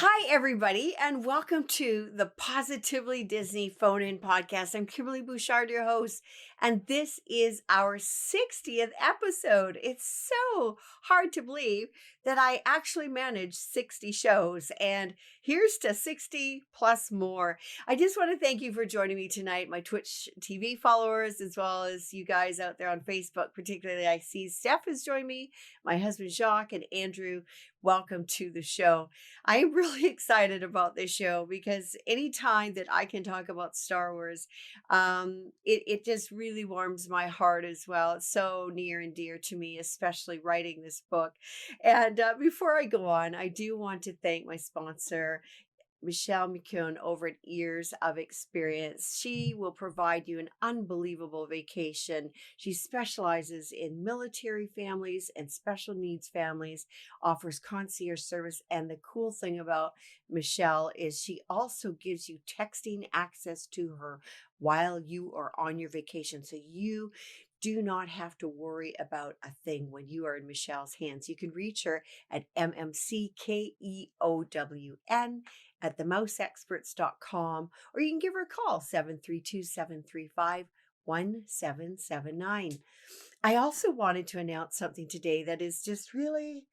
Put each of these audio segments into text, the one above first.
Hi, everybody, and welcome to the Positively Disney Phone In Podcast. I'm Kimberly Bouchard, your host, and this is our 60th episode. It's so hard to believe that I actually managed 60 shows, and here's to 60 plus more. I just want to thank you for joining me tonight, my Twitch TV followers, as well as you guys out there on Facebook. Particularly, I see Steph has joined me, my husband Jacques, and Andrew. Welcome to the show. I am really excited about this show because anytime that I can talk about Star Wars, it just really warms my heart as well. It's so near and dear to me, especially writing this book. And before I go on, I do want to thank my sponsor, Michelle McCune over at Years of Experience. She will provide you an unbelievable vacation. She specializes in military families and special needs families, offers concierge service. And the cool thing about Michelle is she also gives you texting access to her while you are on your vacation. So you do not have to worry about a thing when you are in Michelle's hands. You can reach her at MMCKEOWN at themousexperts.com, or you can give her a call, 732-735-1779. I also wanted to announce something today that is just really,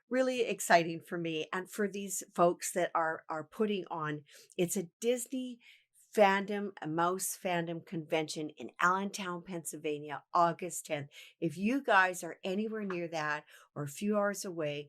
really exciting for me and for these folks that are putting on. It's a Disney fandom, a mouse fandom convention in Allentown, Pennsylvania, August 10th. If you guys are anywhere near that or a few hours away,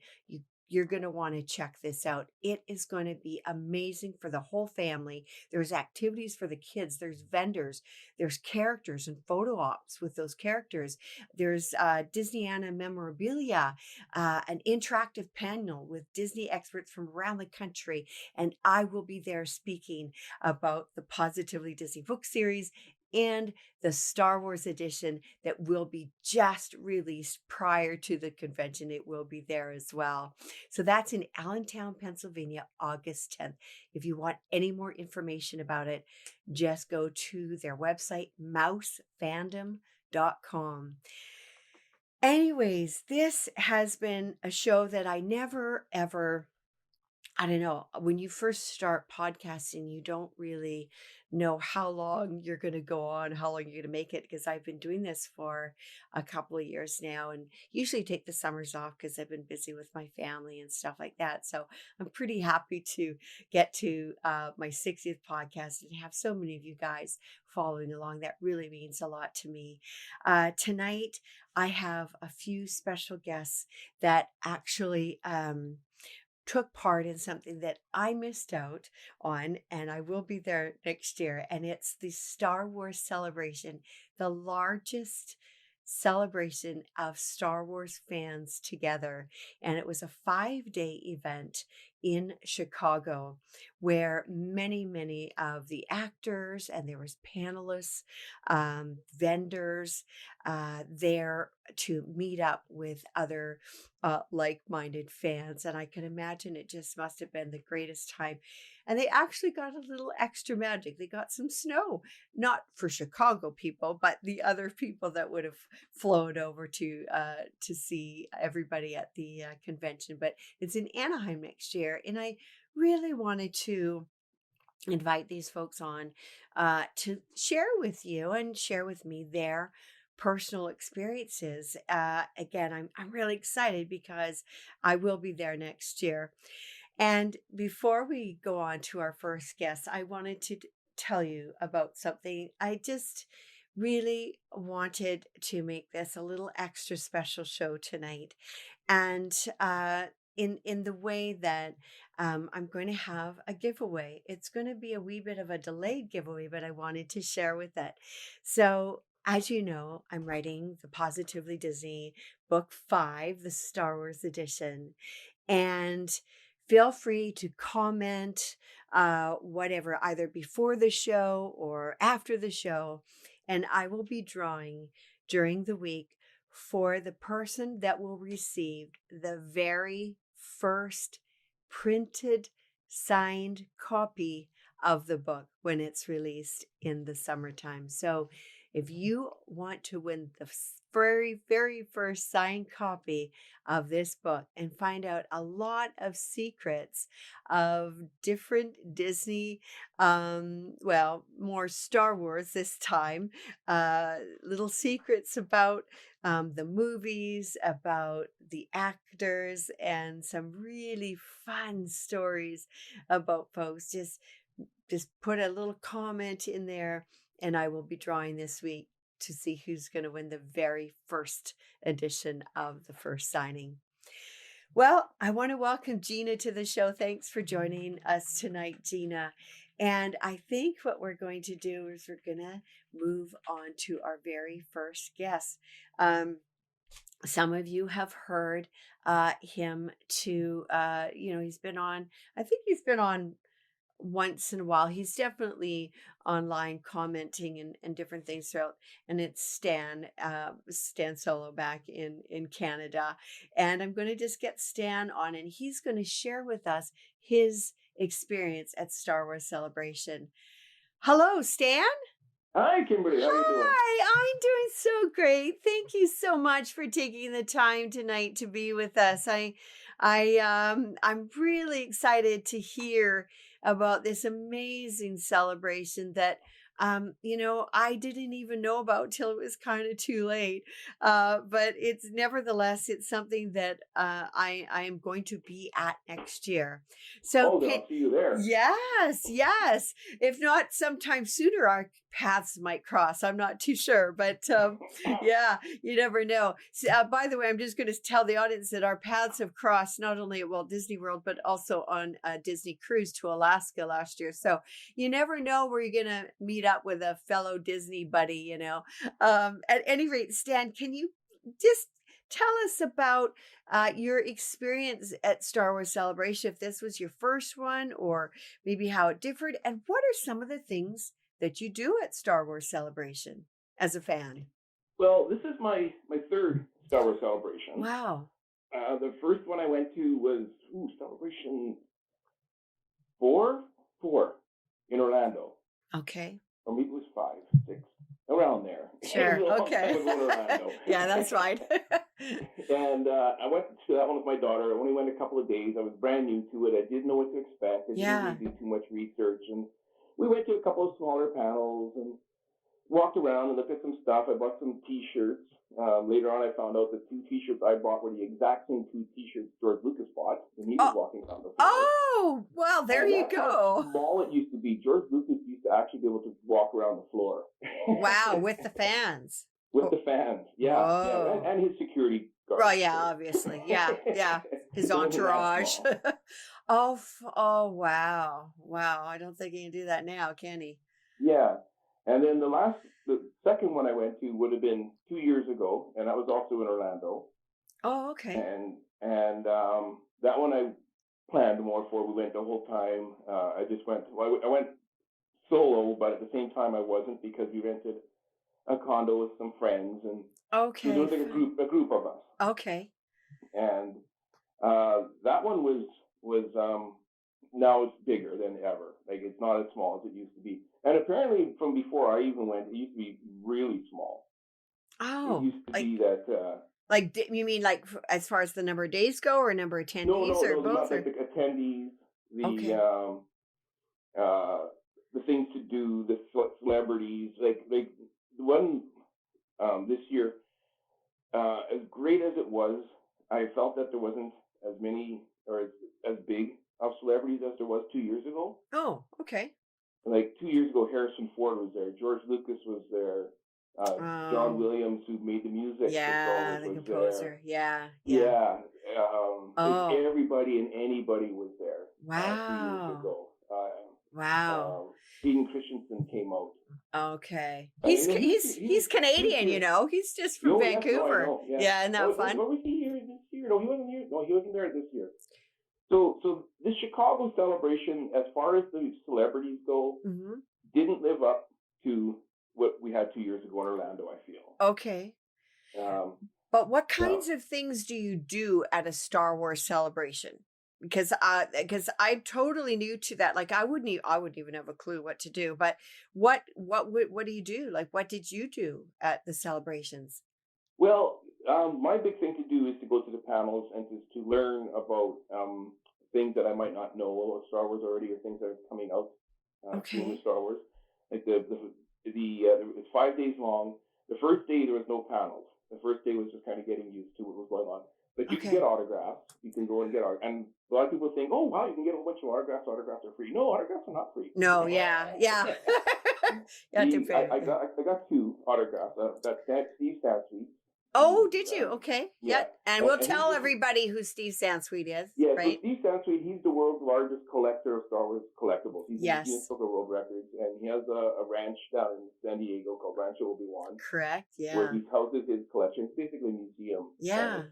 you're going to want to check this out. It is going to be amazing for the whole family. There's activities for the kids. There's vendors. There's characters and photo ops with those characters. There's Disneyana memorabilia, an interactive panel with Disney experts from around the country. And I will be there speaking about the Positively Disney book series and the Star Wars edition that will be just released prior to the convention. It will be there as well. So that's in Allentown, Pennsylvania, August 10th. If you want any more information about it, just go to their website, mousefandom.com. Anyways, this has been a show that I never, ever, I don't know, when you first start podcasting, you don't really know how long you're going to go on, how long you're going to make it, because I've been doing this for a couple of years now and usually take the summers off because I've been busy with my family and stuff like that. So I'm pretty happy to get to my 60th podcast and have so many of you guys following along. That really means a lot to me. Tonight, I have a few special guests that actually took part in something that I missed out on, and I will be there next year. And it's the Star Wars celebration, the largest celebration of Star Wars fans together. And it was a 5-day event in Chicago where many of the actors and there was panelists, vendors there to meet up with other like-minded fans. And I can imagine it just must have been the greatest time. And they actually got a little extra magic. They got some snow, not for Chicago people, but the other people that would have flown over to see everybody at the convention. But it's in Anaheim next year, and I really wanted to invite these folks on to share with you and share with me their personal experiences. Again, I'm really excited because I will be there next year. And before we go on to our first guest, I wanted to tell you about something. I just really wanted to make this a little extra special show tonight. And in the way that I'm going to have a giveaway. It's going to be a wee bit of a delayed giveaway, but I wanted to share with it. So as you know, I'm writing the Positively Disney Book 5, the Star Wars edition. And feel free to comment, whatever, either before the show or after the show. And I will be drawing during the week for the person that will receive the very first printed, signed copy of the book when it's released in the summertime. So if you want to win the very, very first signed copy of this book and find out a lot of secrets of different Disney, well, more Star Wars this time, little secrets about the movies, about the actors, and some really fun stories about folks. Just put a little comment in there, and I will be drawing this week to see who's going to win the very first edition of the first signing. Well, I want to welcome Gina to the show. Thanks for joining us tonight, Gina. And I think what we're going to do is we're going to move on to our very first guest. Some of you have heard him he's been on, I think he's been on once in a while. He's definitely online commenting and different things throughout. And it's Stan Solo back in Canada. And I'm going to just get Stan on, and he's going to share with us his experience at Star Wars Celebration. Hello, Stan. Hi, Kimberly. How are you doing? Hi, I'm doing so great. Thank you so much for taking the time tonight to be with us. I'm really excited to hear about this amazing celebration that I didn't even know about till it was kind of too late. But it's nevertheless, it's something that I am going to be at next year. So then I'll see you there. Yes. If not, sometime sooner our paths might cross. I'm not too sure, but yeah, you never know. So, by the way, I'm just going to tell the audience that our paths have crossed not only at Walt Disney World, but also on a Disney cruise to Alaska last year. So you never know where you're going to meet up with a fellow Disney buddy, At any rate, Stan, can you just tell us about your experience at Star Wars Celebration, if this was your first one, or maybe how it differed, and what are some of the things that you do at Star Wars Celebration as a fan? Well, this is my third Star Wars Celebration. Wow. The first one I went to was Celebration 4 in Orlando. Okay. Or maybe it was 5, 6, around there. Sure. Okay. Yeah, that's right. And I went to that one with my daughter. I only went a couple of days. I was brand new to it. I didn't know what to expect. I didn't really do too much research. And we went to a couple of smaller panels and walked around and looked at some stuff. I bought some T-shirts. Later on, I found out the 2 T-shirts I bought were the exact same 2 T-shirts George Lucas bought when he was walking around the floor. Oh, well, there you go. How small it used to be. George Lucas used to actually be able to walk around the floor. Wow, with the fans. With the fans, yeah. And his security guards. Well, yeah, obviously. Yeah. His entourage. Oh, wow. I don't think he can do that now, can he? Yeah. And then the second one I went to would have been 2 years ago, and that was also in Orlando. Oh, okay. And that one I planned more for. We went the whole time. I went solo, but at the same time I wasn't, because we rented a condo with some friends, and okay, there was like a group of us. Okay. And that one was now it's bigger than ever. Like, it's not as small as it used to be. And apparently from before I even went, it used to be really small. Oh, it used to be that. Like, you mean like as far as the number of days go, or number of attendees, or both? Like the attendees, the things to do, the celebrities. Like the one this year, as great as it was, I felt that there wasn't as many or as big of celebrities as there was 2 years ago. Oh, okay. Like 2 years ago, Harrison Ford was there. George Lucas was there. John Williams, who made the music. Yeah, the composer. There. Yeah. Like everybody and anybody was there. Wow. 2 years ago. Wow. Hayden Christensen came out. Okay. He's Canadian, He's just from Vancouver. No, yeah, isn't that fun? What was he here this year? No, he wasn't here. No, he wasn't there this year. So this Chicago celebration, as far as the celebrities go, didn't live up to what we had 2 years ago in Orlando, I feel. Okay. But what kinds of things do you do at a Star Wars celebration? because I'm totally new to that. Like I wouldn't even have a clue what to do. But what do you do? Like what did you do at the celebrations? Well, my big thing to do is to go to the panels and to learn about things that I might not know about Star Wars already, or things that are coming out soon with Okay. Star Wars. Like it's 5 days long. The first day there was no panels. The first day was just kind of getting used to what was going on. But you can get Okay. autographs. You can go and get autographs. And a lot of people think, oh wow, you can get a whole bunch of autographs. Autographs are free. No, autographs are not free. No, yeah, yeah. You have to See, pay. Yeah. I got two autographs. That's Steve Sansweet. Oh, He's did you? Okay. yeah, Yeah. And we'll and he's tell just everybody who Steve Sansweet is, yeah. So right? Steve Sansweet, he's the world's largest collector of Star Wars collectibles. He's in the Guinness Yes. Book of World Records, and he has a ranch down in San Diego called Rancho Obi-Wan, Correct. where Yeah. he houses his collection. It's basically a museum, and Yeah.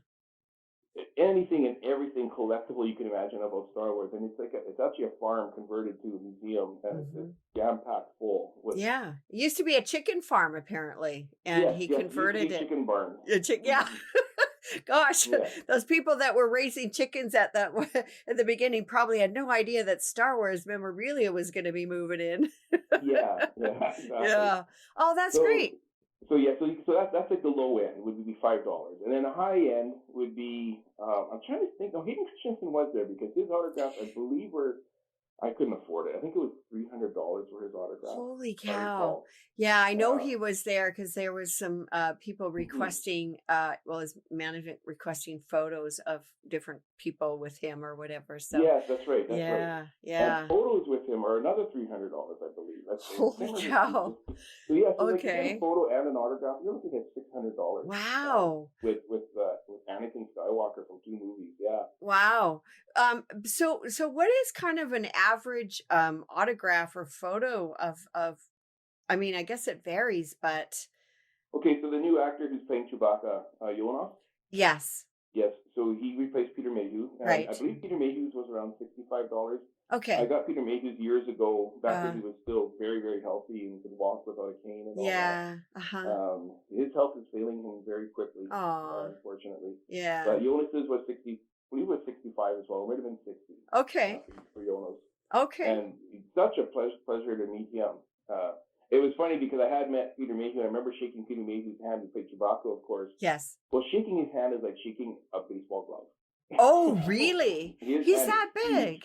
it's anything and everything collectible you can imagine about Star Wars. And it's actually a farm converted to a museum, and it's Hmm. jam packed full with. Yeah. It used to be a chicken farm apparently, and Yes, he yes, it used to be converted a it. chicken barn. Yeah. Gosh, Yeah, those people that were raising chickens at the at the beginning probably had no idea that Star Wars memorabilia was going to be moving in. yeah, yeah, exactly. Yeah. Oh, that's So, great. so that's like the low end would be $5, and then the high end would be I'm trying to think. No, Hayden Christensen was there because his autographs, I believe, were I couldn't afford it. I think it was $300 for his autograph, Holy if I cow. recall. Yeah, I know Uh, he was there because there was some people mhm. requesting well, his management requesting photos of different people with him or whatever. So Yes, that's right. That's right. yeah, And yeah. photos with him are another $300, I believe. That's I can't Holy remember his cow. features. So yeah, so like to get a Okay. photo and an autograph, you're looking at $600 Wow. with Anakin Skywalker from two movies. Yeah. Wow. So what is kind of an average autograph or photo of I mean, I guess it varies, but Okay, so the new actor who's playing Chewbacca, Yonos, yes. yes, so he replaced Peter Mayhew, and I Right. believe Peter Mayhew's was around $65. I Okay. got Peter Mayhew's years ago, back when Uh he was still very, very healthy and could walk without a cane and all that. yeah. Uh-huh. His health is failing him very quickly, Aw. unfortunately. Yeah. But Jonas's was 60, I believe it was 65 as well. It might have been 60 Okay. for Jonas. Okay. And it's such a pleasure to meet him. Uh, it was funny because I had met Peter Mayhew. I remember shaking Peter Mayhew's hand. He played Chewbacca, of course. Yes. Well, shaking his hand is like shaking a baseball glove. Oh, really? His He's hand is that huge. big.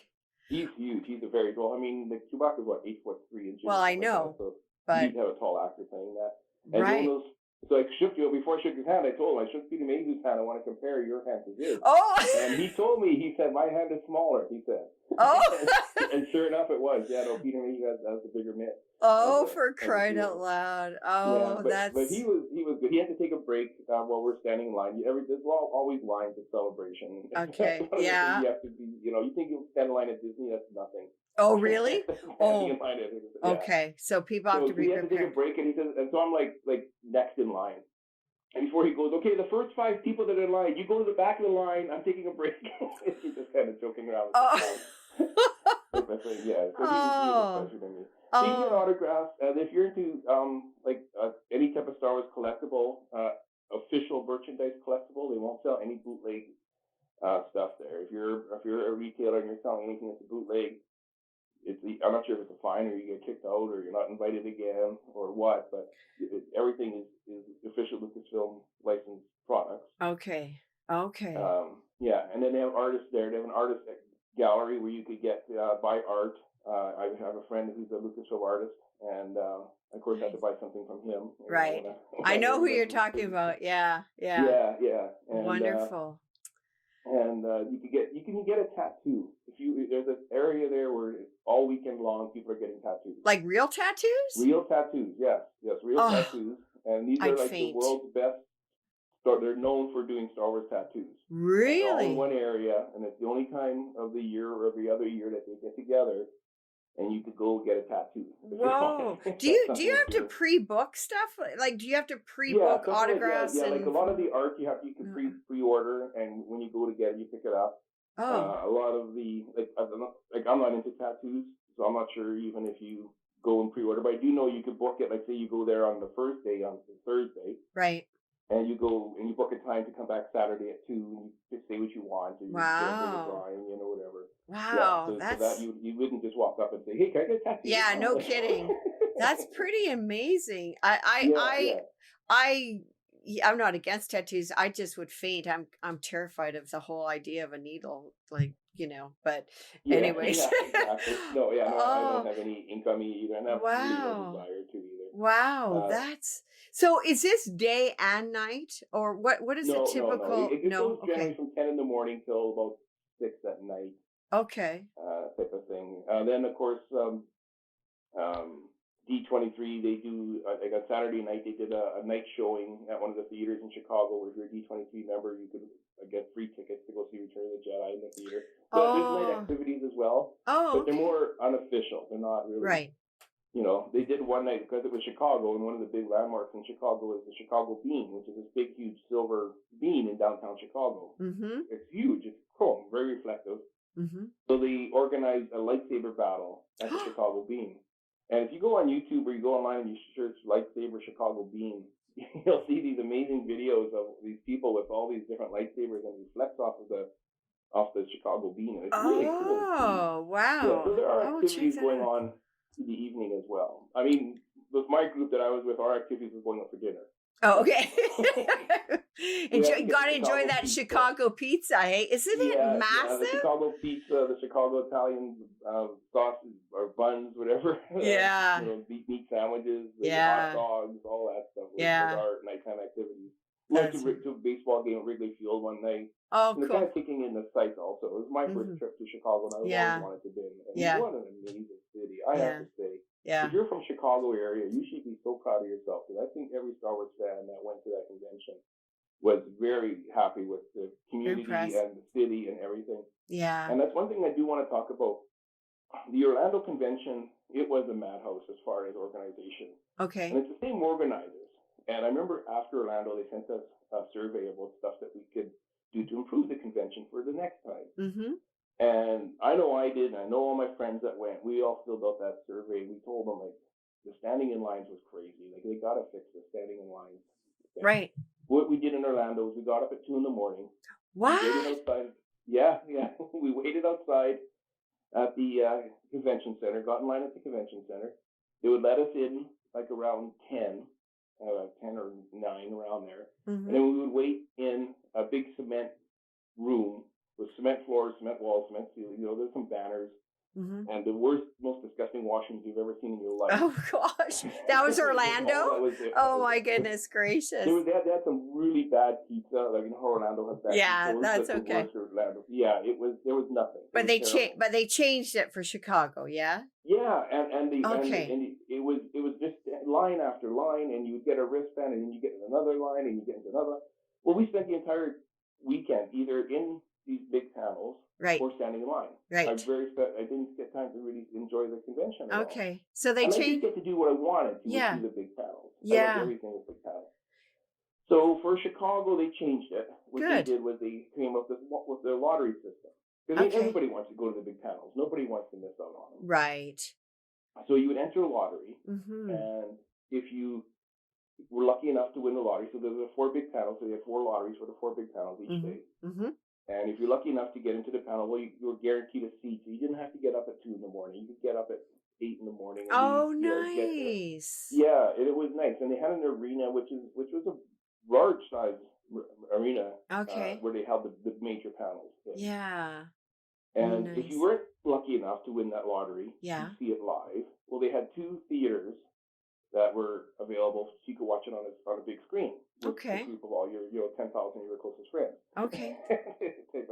He's huge. He's a very tall. I mean, the Chewbacca's what 8'3" Well, or I something like that. know, So you but need to have a tall actor playing that. And right. Jonas, so I shook you before I shook his hand. I told him I shook Peter Mayhew's hand. I want to compare your hand to his. Oh. And he told me, he said, my hand is smaller. He said, Oh. and sure enough, it was. Yeah, no, Peter Mayhew has the bigger mitt Oh, for of the crying two of out them. loud. Yeah, Oh, but that's he was good. He had to take a break while we're standing in line. There's always lines of celebration. That's okay. one of the things Yeah. you have to be. You think you'll stand in line at Disney? That's nothing. Oh, really? Standing in Oh, line at yeah. okay. So people have to So be he had to take a prepared. break, and he says, and so I'm like next in line. And before he goes, okay, the first 5 people that are in line, you go to the back of the line. I'm taking a break. He's just kind of joking around with the Oh. crowd. Yeah, so he was a Oh. pleasure to me. So you can get Oh. autographs, and if you're into any type of Star Wars collectible, official merchandise collectible, they won't sell any bootleg stuff there. If you're a retailer and you're selling anything that's a bootleg, I'm not sure if it's a fine or you get kicked out or you're not invited again or what, but everything is official Lucasfilm licensed products. Okay. Okay. Yeah, and then they have artists there. They have an artist gallery where you could buy art. I have a friend who's a Lucasfilm artist, and of course I had to buy something from him. Right. When I I know heard who about you're it. talking about. Yeah. Yeah. Yeah, yeah, Wonderful. and you can get a tattoo if you. There's an area there where all weekend long people are getting tattoos. Like real tattoos? Real tattoos, yes, real Oh, tattoos, and these are I'd like the faint. world's best. So they're known for doing Star Wars tattoos. And they're all in Really? one area, and it's the only time of the year or every other year that they get together, and you could go get a tattoo if you Whoa. want. Do That's you something have to to. pre-book stuff? Like do you have to Yeah, pre-book something like that. autographs Yeah, like a and lot of the art you can uh, pre-order, and when you go to get it, you pick it up. oh. A lot of the I'm not into tattoos, so I'm not sure even if you go and pre-order. But I do know you could book it. Like say you go there on the first day on the Thursday, Right. and you go and you book a time to come back Saturday at 2, and you just say what you want, or you get a bit of Wow. drawing in or whatever. Yeah, Wow. so that you wouldn't just walk up and say, "Hey, can I get a tattoo?" Yeah, No, no like, kidding. That's pretty amazing. yeah, yeah. I'm not against tattoos. I just would faint. I'm terrified of the whole idea of a needle, like, but Yeah, anyways. yeah, exactly. No, yeah, no, I don't Oh, have any income either, and I have really no wow. desire to either. Wow, Uh, that's so is this day and night or what is a no, no, no. typical It no, goes generally okay. from 10 in the morning till about 6 at night, Okay. type of thing. Then, of course, um, D23, they do, like on Saturday night, they did a night showing at one of the theaters in Chicago where if you're a D23 member, you could get free tickets to go see Return of the Jedi in the theater. So there's night Oh. activities as well, Oh, but they're okay. more unofficial. They're not really, Right. they did one night because it was Chicago, and one of the big landmarks in Chicago is the Chicago Bean, which is this big, huge silver bean in downtown Chicago. Mhm. It's huge. It's chrome, very reflective. Mhm. So they organized a lightsaber battle at the Chicago Bean. And if you go on YouTube or you go online and you search lightsaber Chicago Bean, you'll see these amazing videos of these people with all these different lightsabers and it reflects off the Chicago Bean. And it's really cool to see. Oh, Yeah, so wow. there are I will check activities that going out. on in the evening as well. I mean, with my group that I was with, our activities were going out for dinner. Oh, So okay. we had to You get got the to enjoy Chicago that pizza. Chicago pizza, hey? Isn't it Yeah, yeah, the massive? Chicago pizza, the Chicago Italian sauces or buns, whatever. Yeah. Meat sandwiches, the hot Yeah. dogs, all that stuff was Yeah. our nighttime activities. We went That's to a baseball game at Wrigley Field one night, oh, and they're kind cool. of kicking in the sights also. It was my first Mhm. trip to Chicago, and I've always Yeah. wanted to be. And Yeah. what an amazing city, I have Yeah. to say. If Yeah. you're from Chicago area, you should be so proud of yourself because I think every Star Wars fan that went to that convention was very happy with the community Impressed. and the city and everything. Yeah. And that's one thing I do want to talk about. The Orlando convention, it was a madhouse as far as organization. And Okay. it's the same organizers. And I remember after Orlando, they sent us a survey about stuff that we could do to improve the convention for the next time. Mhm. And I know I did, and I know all my friends that went, we all filled out that survey. We told them, like, the standing in lines was crazy. Like, they got to fix the standing in lines thing. Right. What we did in Orlando is we got up at 2 in the morning. We waited What? outside. Yeah, yeah. We waited outside at the convention center, got in line at the convention center. They would let us in like around 10, 10 or 9, around there. And Mhm. then we would wait in a big cement room with cement floors, cement walls, cement ceiling. There's some banners. Mhm. And the worst, most disgusting washrooms you've ever seen in your life. Oh gosh. That was Orlando? That was it. Oh my goodness gracious. They had some really bad pizza, like how Orlando has bad Yeah, pizza. It was that's like the okay. worst Orlando. Yeah, there was nothing. But It was terrible. they changed it for Chicago, yeah? Yeah, Okay. and it was just line after line, and you would get a wristband, and then you get in another line, and you get into another. Well, we spent the entire weekend either in these big panels Right. or standing in line. I Right. didn't get time to really enjoy the convention at all. Okay. So they And I did changed get to do what I wanted to, yeah. do the big panels. I loved Yeah. everything with big panels. So for Chicago, they changed it. What they Good. did was they came up with their lottery system. Because Okay. everybody wants to go to the big panels. Nobody wants to miss out on them. Right. So you would enter a lottery, Mhm. and if you were lucky enough to win the lottery, so there were 4 big panels, so you had 4 lotteries for the 4 big panels each day. Mhm. And if you're lucky enough to get into the panel, well, you were guaranteed a seat. So you didn't have to get up at 2 in the morning. You could get up at 8 in the morning and Oh, get there. nice. Yeah, it was nice. And they had an arena, which was a large size arena, Okay. where they held the major panels. Yeah. And if Nice. you weren't lucky enough to win that lottery, Yeah. to see it live, well, they had 2 theaters that were available, so you could watch it on a big screen with Okay. a group of all your 10,000 of your closest friends. Okay.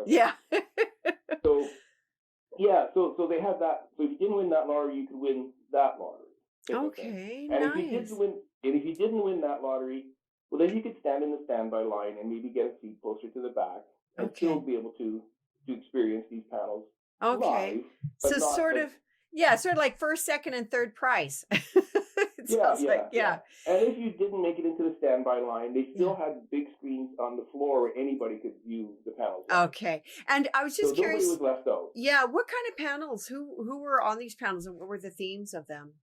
Yeah. So yeah, so they had that. So if you didn't win that lottery, you could win that lottery. Okay, And nice. if you didn't win that lottery, well, then you could stand in the standby line and maybe get a seat closer to the back and still Okay. be able to experience these panels Okay. live. So But not sort like, of sort of like first, second, and third prize. It yeah, sounds like yeah. And if you didn't make it into the standby line, they still had big screens on the floor where anybody could view the panels. Okay. And I was just so curious. nobody was left out. Yeah, what kind of panels? Who were on these panels and what were the themes of them?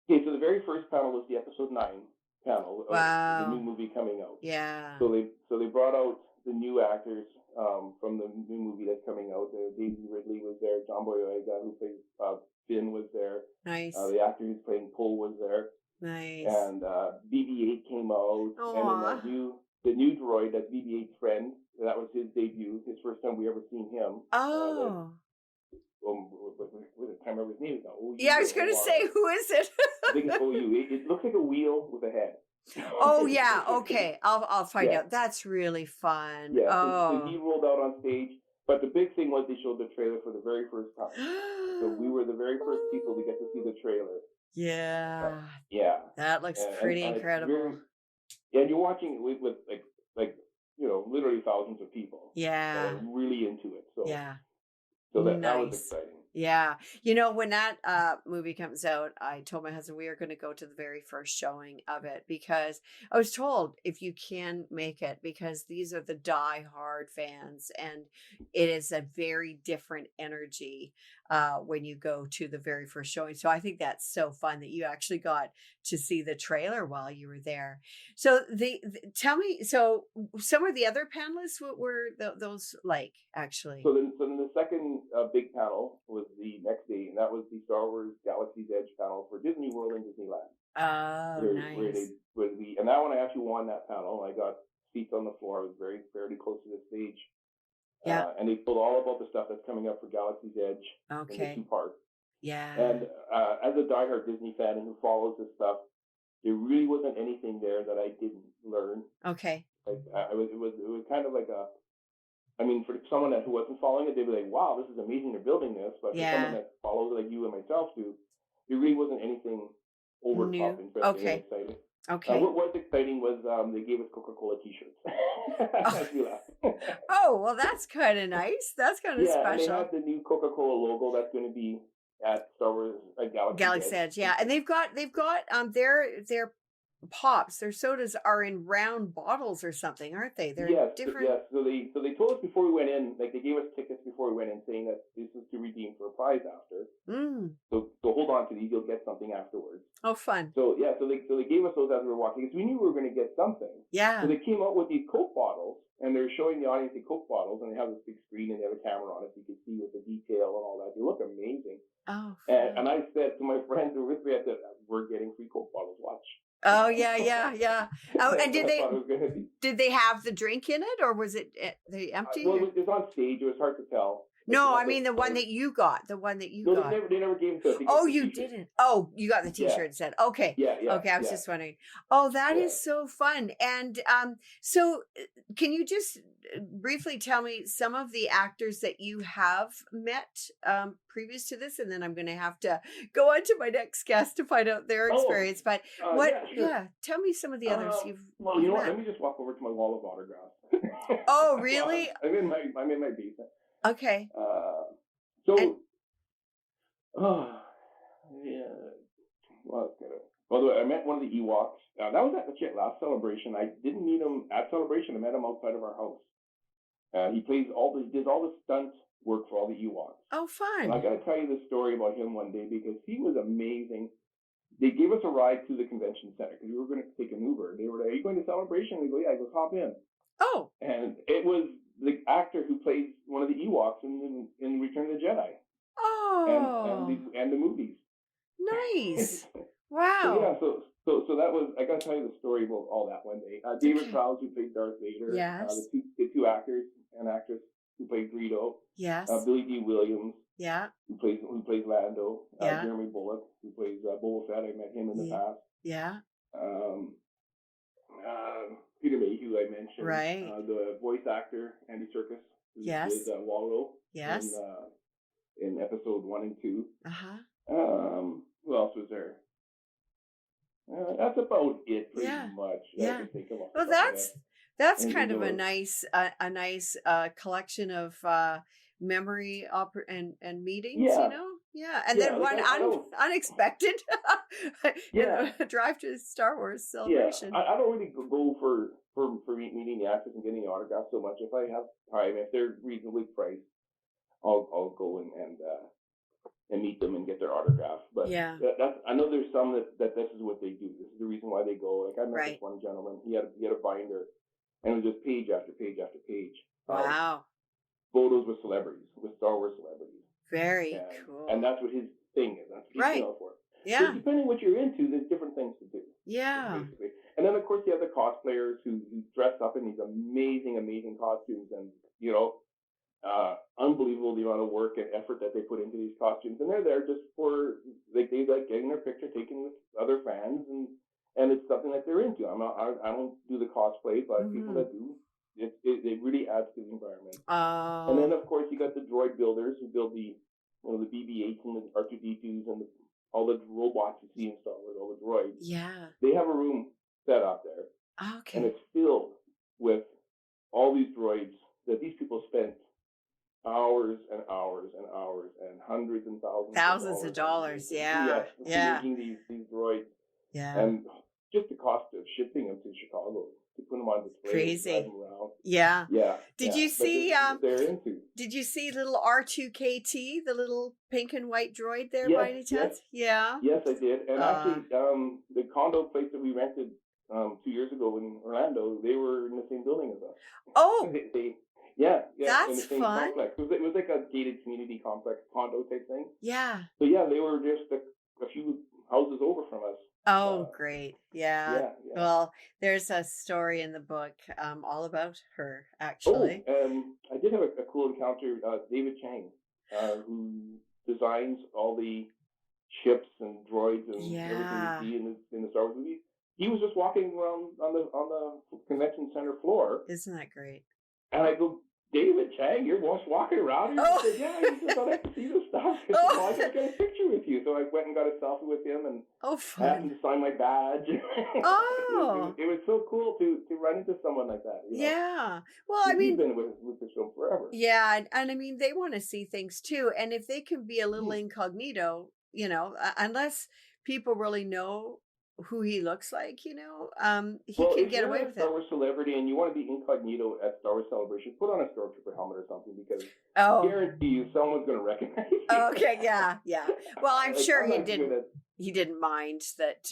Okay, so the very first panel was the episode 9. panel of the new Wow. movie coming out. Yeah. So they brought out the new actors from the new movie that's coming out. Daisy Ridley was there. John Boyega, who plays Finn, was there. Nice. The actor who's playing Poe was there, Nice. and BB-8 came out, and then Aw. the new droid, that's BB-8's friend. That was his debut, his first time we ever seen him. Oh. I can't remember his name. It's not OU Yeah, I was or going to OR. say, who is it? I think it's OU. It looks like a wheel with a head. Oh, yeah. Okay. I'll find Yeah. out. That's really fun. Yeah, so he Oh. rolled out on stage. But the big thing was they showed the trailer for the very first time. So we were the very first people to get to see the trailer. Yeah. Yeah. That looks pretty And incredible. and you're watching it with like literally thousands of people. Yeah. That are really into it. So Yeah. so that was Nice. exciting. Yeah. When that movie comes out, I told my husband we are going to go to the very first showing of it, because I was told if you can make it, because these are the die-hard fans, and it is a very different energy when you go to the very first showing. So I think that's so fun that you actually got to see the trailer while you were there. So tell me, so some of the other panelists, what were those like, actually? So then the second big panel was the next day, and that was the Star Wars Galaxy's Edge panel for Disney World and Disneyland. Oh, nice. And that one I actually won that panel. I got seats on the floor. I was fairly close to the stage. Yeah. And they told all about the stuff that's coming up for Galaxy's Edge in the Okay. 2 parts. Yeah. And as a diehard Disney fan and who follows this stuff, there really wasn't anything there that I didn't learn. Okay. Like it was kind of like for someone who wasn't following it, they'd be like, "Wow, this is amazing! They're building this." But for someone that follows like you and myself do, there really wasn't anything over the top interesting and exciting. Okay. What was exciting was they gave us Coca-Cola T-shirts. Oh, well, that's kind of nice. That's kind of special. And they have the new Coca-Cola logo that's going to be at Star Wars Galaxy's Edge. Yeah, and they've got their pops, their sodas are in round bottles or something, aren't they? They're different. Yes. So they told us before we went in, like they gave us tickets before we went in, saying that this is to redeem for a prize after. So hold on to these, you'll get something afterwards. Oh, fun. So they gave us those as we were walking, because we knew we were going to get something. Yeah. So they came out with these Coke bottles, and they're showing the audience the Coke bottles, and they have this big screen and they have a camera on it, so you can see with the detail and all that. They look amazing. Oh. And I said to my friends who were with me, I said, "We're getting free Coke bottles. Watch." Oh, yeah. Oh, and did they have the drink in it, or was it they empty? Well, it was on stage. It was hard to tell. No, I mean the one that you got. The one that you got. They never gave it to us. Oh, you didn't. Oh, you got the T-shirt instead. Okay. Yeah. Okay, I was just wondering. Oh, that is so fun. And so can you just briefly tell me some of the actors that you have met previous to this, and then I'm going to have to go on to my next guest to find out their experience. But tell me some of the others you've. Well, you know what? Let me just walk over to my wall of autographs. Oh, really? I'm in my basement. Okay. Well, I met one of the Ewoks. That was at the last Celebration. I didn't meet him at Celebration. I met him outside of our house. He did all the stunt work for all the Ewoks. Oh, fun! And I got to tell you this story about him one day, because he was amazing. They gave us a ride to the convention center because we were going to take an Uber. They were like, "Are you going to Celebration?" We go, "Yeah." I go, "Hop in." Oh. And it was the actor who plays one of the Ewoks in Return of the Jedi. Oh. And the movies. Nice. Wow. So that was, I got to tell you the story about all that one day. David Prowse, who played Darth Vader. Yes. The two actors and actress who played Greedo. Yes. Billy D. Williams. Yeah. Who plays Lando. Jeremy Bulloch, who plays Boba Fett. I met him in the past. Yeah. Peter Mayhew, I mentioned. Right. The voice actor, Andy Serkis. Who did Waldo. Yes. In episode 1 and 2. Who else was there? That's about it, pretty much. Yeah. I can think of. Well, that's kind of a nice collection of memory and meetings, you know. Yeah, and then one unexpected, drive to Star Wars Celebration. Yeah, I don't really go for meeting the actors and getting the autographs so much. If I have time, if they're reasonably priced, I'll go and and meet them and get their autograph. But Yeah. that's, I know there's some that this is what they do. This is the reason why they go. Like I met this Right. one gentleman. He had a binder, and it was just page after page after page of Wow. photos with celebrities, with Star Wars celebrities, Very and cool. that's what his thing is. That's what he's Right. known for. So Yeah. depending what you're into, there's different things to do, Yeah. basically. And then of course you have the cosplayers who dress up in these amazing, amazing costumes, and unbelievable the amount of work and effort that they put into these costumes, and they're there just for they like getting their picture taken with other fans, and it's something that they're into. I don't do the cosplay, but people Mm-hmm. that do, it really adds to the environment. And then Oh, of course you got the droid builders who build the BB-8s and the R2D2s and all the robots you see in Star Wars, all the droids. yeah. They have a room set up there, and Okay. it's filled with all these droids that these people spent hours and hours and hours and hundreds and thousands of Thousands of dollars on dollars. making, Yeah. yes, Yeah. making these droids, Yeah. and just the cost of shipping them to Chicago to put them on display and drive Crazy. them around. Yeah. Yeah, Did yeah. you But this see is what they're into. did you see little R2KT, the little pink and white droid there Yes, by any yes, chance? Yeah. yes, I did. And Uh actually, the condo place that we rented 2 years ago in Orlando, they were in the same building as us. oh, Yeah, yeah, in that's the same fun. complex. It was like a gated community complex condo type thing. Yeah. So yeah, they were just a few houses over from us. Oh, great. Yeah. Yeah, yeah. Well, there's a story in the book all about her, Oh, actually. I did have a cool encounter. David Chang, who designs all the ships and droids and everything you Yeah. see in the Star Wars movies. He was just walking around on the convention center floor, Isn't that great? and I go, David Chang, you're just walking around here? He Oh, said, yeah, he said, I'd like to see this stuff. I said, well, I oh, gotta get a picture with you. So I went and got a selfie with him, and oh, I asked him fun. to sign my badge. Oh, It was so cool to run into someone like that, yeah. Well, I He's mean, been with this film forever. yeah, and I mean, they want to see things too. And if they can be a little Hmm. incognito, unless people really know who he looks like, he Well, can if get you're away a with Star it. Wars celebrity and you want to be incognito at Star Wars Celebration, put on a Stormtrooper helmet or something, because Oh, guarantee you someone's going to recognize you. okay, yeah, yeah. Well, I'm Like, sure I'm not good at. he didn't mind that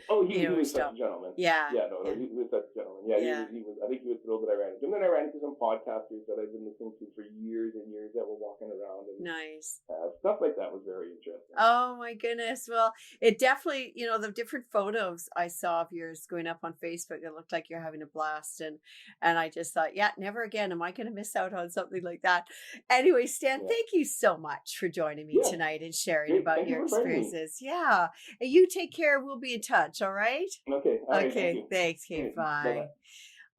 Oh, he he was such still. a gentleman. Yeah, Yeah, no, yeah, he was such a gentleman. Yeah, he yeah. was. He was. I think he was thrilled that I ran into him. And then I ran into some podcasters that I've been listening to for years and years that were walking around, and Nice. stuff like that was very interesting. Oh my goodness. Well, it definitely, the different photos I saw of yours going up on Facebook, it looked like you're having a blast. And I just thought, yeah, never again am I going to miss out on something like that. Anyway, Stan, Yeah. thank you so much for joining me Yeah. tonight and sharing Great. about Thank you your for inviting me. experiences. Yeah. And you take care. We'll be in touch. All right. Okay. All right. Thank Okay. you. Thanks. Okay. Okay. Bye. Bye-bye.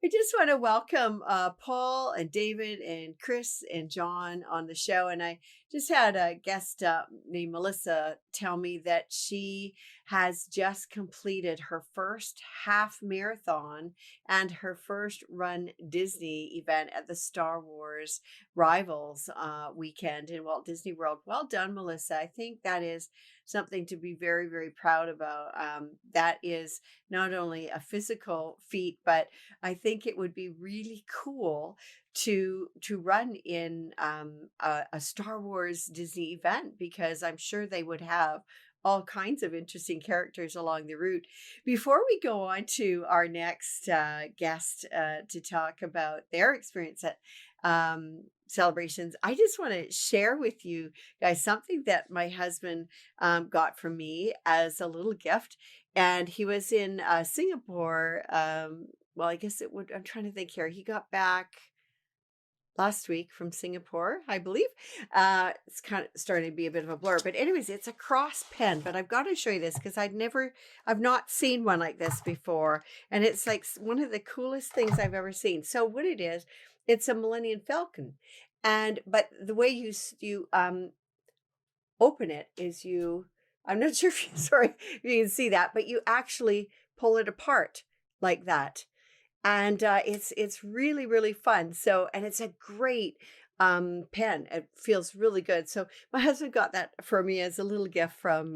I just want to welcome Paul and David and Chris and John on the show. And I just had a guest named Melissa tell me that she has just completed her first half marathon and her first run Disney event at the Star Wars Rivals weekend in Walt Disney World. Well done, Melissa. I think that is something to be very, very proud about. That is not only a physical feat, but I think it would be really cool to run in a Star Wars Disney event, because I'm sure they would have all kinds of interesting characters along the route. Before we go on to our next guest to talk about their experience at celebrations, I just want to share with you guys something that my husband got from me as a little gift. And he was in Singapore. Well, I guess it would, I'm trying to think here. He got back last week from Singapore, I believe. It's kind of starting to be a bit of a blur, but anyways, it's a cross pen, but I've got to show you this because I've not seen one like this before. And it's like one of the coolest things I've ever seen. So what it is, it's a Millennium Falcon. But the way you open it is I'm not sure if if you can see that, but you actually pull it apart like that. And it's really, really fun. So, and it's a great pen. It feels really good. So my husband got that for me as a little gift from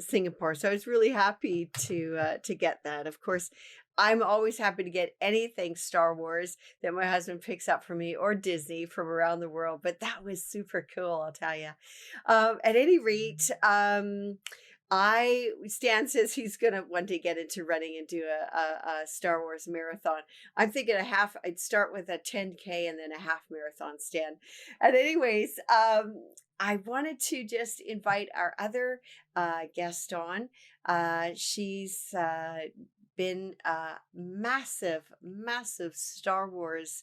Singapore. So I was really happy to get that. Of course, I'm always happy to get anything Star Wars that my husband picks up for me or Disney from around the world. But that was super cool, I'll tell you. At any rate, Stan says he's gonna one day get into running and do a Star Wars marathon. I'm thinking I'd start with a 10K and then a half marathon, Stan. And anyways, I wanted to just invite our other guest on. She's been a massive Star Wars,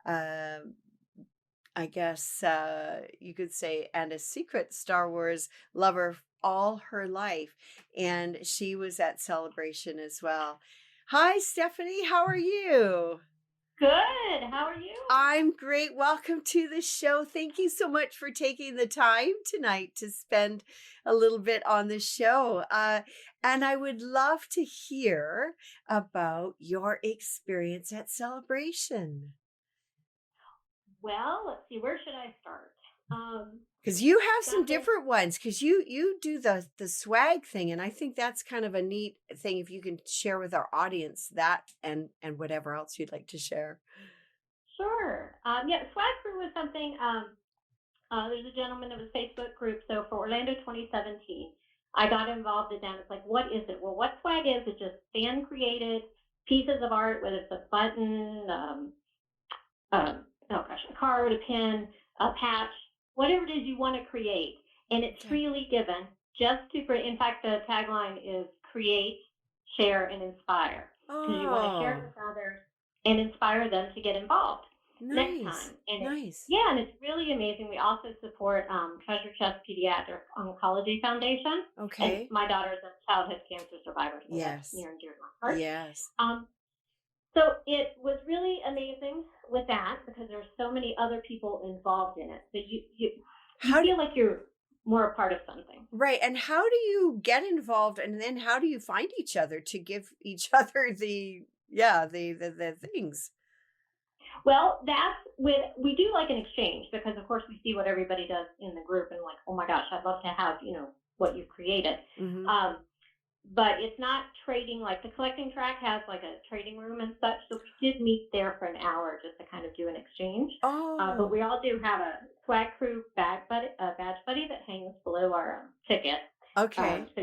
uh, I guess you could say, and a secret Star Wars lover all her life. And she was at Celebration as well. Hi, Stephanie. How are you? Good. How are you? I'm great. Welcome to the show. Thank you so much for taking the time tonight to spend a little bit on the show. And I would love to hear about your experience at Celebration. Well, let's see. Where should I start? Because you have some different ones. Because you do the swag thing, and I think that's kind of a neat thing. If you can share with our audience that and whatever else you'd like to share. Sure. Yeah, Swag Crew was something. There's a gentleman that was Facebook group. So for Orlando 2017, I got involved in that. It's like, what is it? Well, what swag is? It's just fan created pieces of art, whether it's a button, oh gosh, a card, a pin, a patch, whatever it is you want to create. And it's freely given just to, in fact, the tagline is create, share, and inspire. Because you want to share it with others and inspire them to get involved next time. And and it's really amazing. We also support Treasure Chest Pediatric Oncology Foundation. Okay. And my daughter's a childhood cancer survivor. So that's near and dear to my heart. Yes. So it was really amazing with that because there's so many other people involved in it. So you feel like you're more a part of something. Right. And how do you get involved, and then how do you find each other to give each other the things? Well, that's we do like an exchange because of course we see what everybody does in the group and like, oh my gosh, I'd love to have, what you've created. Mm-hmm. But it's not trading, like the collecting track has like a trading room and such. So we did meet there for an hour just to kind of do an exchange. But we all do have a Swag Crew badge buddy that hangs below our ticket. Okay. So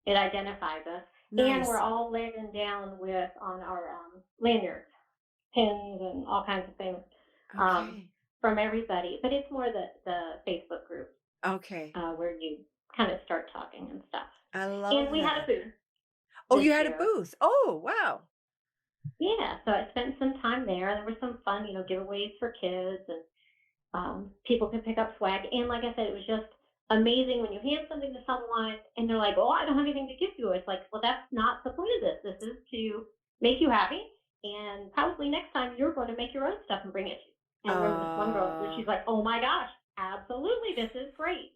it identifies us. Nice. And we're all laden down with on our lanyards, pins, and all kinds of things from everybody. But it's more the Facebook group. Okay. Where you kind of start talking and stuff. I love And we had a booth. Oh, you had a booth. Oh, wow. Yeah, so I spent some time there. There was some fun, giveaways for kids, and people could pick up swag. And like I said, it was just amazing when you hand something to someone and they're like, oh, I don't have anything to give you. It's like, well, that's not the point of this. This is to make you happy. And probably next time you're going to make your own stuff and bring it to you. And there was this one girl, she's like, oh my gosh, absolutely, this is great.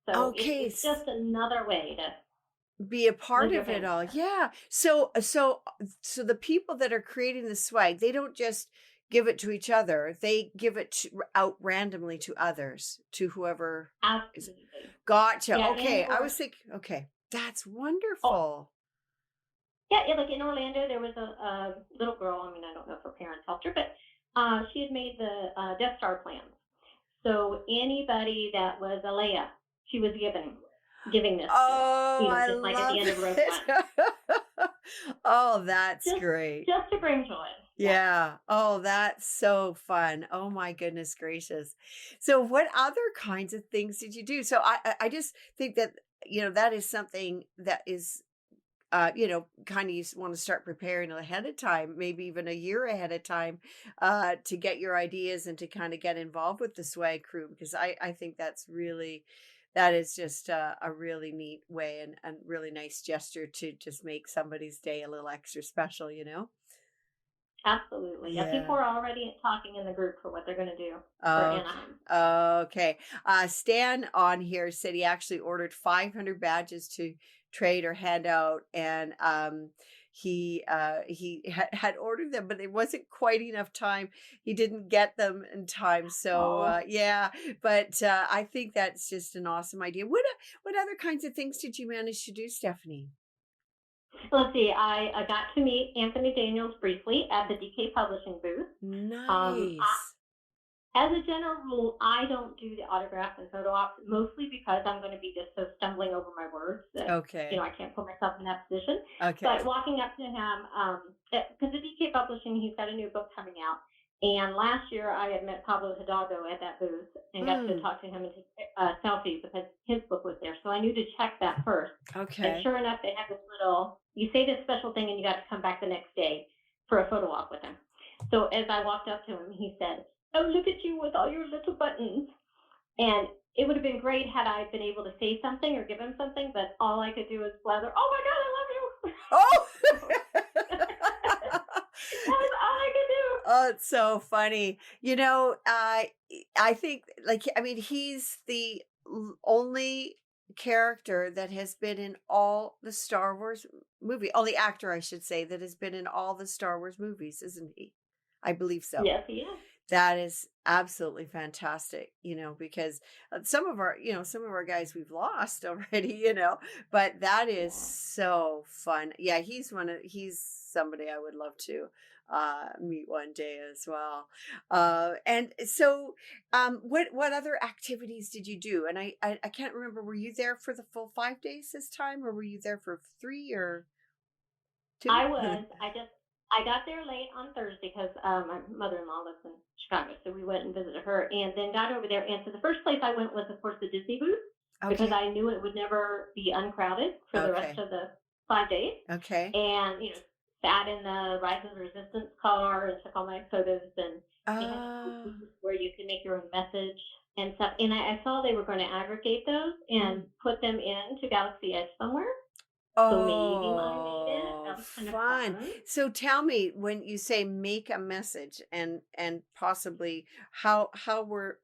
So it's just another way to be a part of it all. Yeah. So the people that are creating the swag, they don't just give it to each other. They give it out randomly to others, to whoever. Absolutely. Gotcha. Yeah, okay. I was thinking, okay, that's wonderful. Yeah, like in Orlando, there was a little girl. I mean, I don't know if her parents helped her, but she had made the Death Star plans. So anybody that was a Leia, she was giving this. Oh, I just like love at the end of Rogue One. Oh, that's great. Just to bring joy. Yeah. Oh, that's so fun. Oh my goodness gracious. So what other kinds of things did you do? So I just think that, that is something that is, kind of you want to start preparing ahead of time, maybe even a year ahead of time, to get your ideas and to kind of get involved with the Swag Crew, because I think that is just a really neat way and really nice gesture to just make somebody's day a little extra special, Absolutely. Yeah. I think we're already talking in the group for what they're going to do for Anaheim. Okay. Stan on here said he actually ordered 500 badges to trade or hand out, and he had ordered them, but it wasn't quite enough time. He didn't get them in time. So yeah, but I think that's just an awesome idea. What other kinds of things did you manage to do, Stephanie? Let's see. I got to meet Anthony Daniels briefly at the DK Publishing booth. Um, Nice. As a general rule, I don't do the autographs and photo ops, mostly because I'm going to be just so stumbling over my words that, Okay. I can't put myself in that position. Okay. But walking up to him, because the DK Publishing, he's got a new book coming out. And last year I had met Pablo Hidalgo at that booth and got to Mm, talk to him and take selfies because his book was there. So I knew to check that first. And okay. sure enough, they had this little, you say this special thing and you got to come back the next day for a photo op with him. So as I walked up to him, he said, "Oh, look at you with all your little buttons." And it would have been great had I been able to say something or give him something, but all I could do was blather, "Oh my God, I love Oh. you." That was all I could do. Oh, it's so funny. I think, like, I mean, he's the only character that has been in all the Star Wars movie, only actor, I should say, that has been in all the Star Wars movies, isn't he? I believe so. Yes, he is. That is absolutely fantastic, because some of our guys we've lost already, but that is Yeah. so fun. Yeah, he's somebody I would love to meet one day as well. And so what other activities did you do? And I can't remember, were you there for the full 5 days this time, or were you there for 3 or 2? I was. I got there late on Thursday because my mother-in-law lives in Chicago, so we went and visited her, and then got over there. And so the first place I went was, of course, the Disney booth because Okay. I knew it would never be uncrowded for the rest Okay. of the 5 days. Okay. And sat in the Rise of the Resistance car and took all my photos. And they had this cool Uh, booth where you can make your own message and stuff. And I saw they were going to aggregate those and mm. put them into Galaxy Edge somewhere. So maybe mine made it. Oh, That was kind of fun. fun. So tell me, when you say make a message, and possibly how were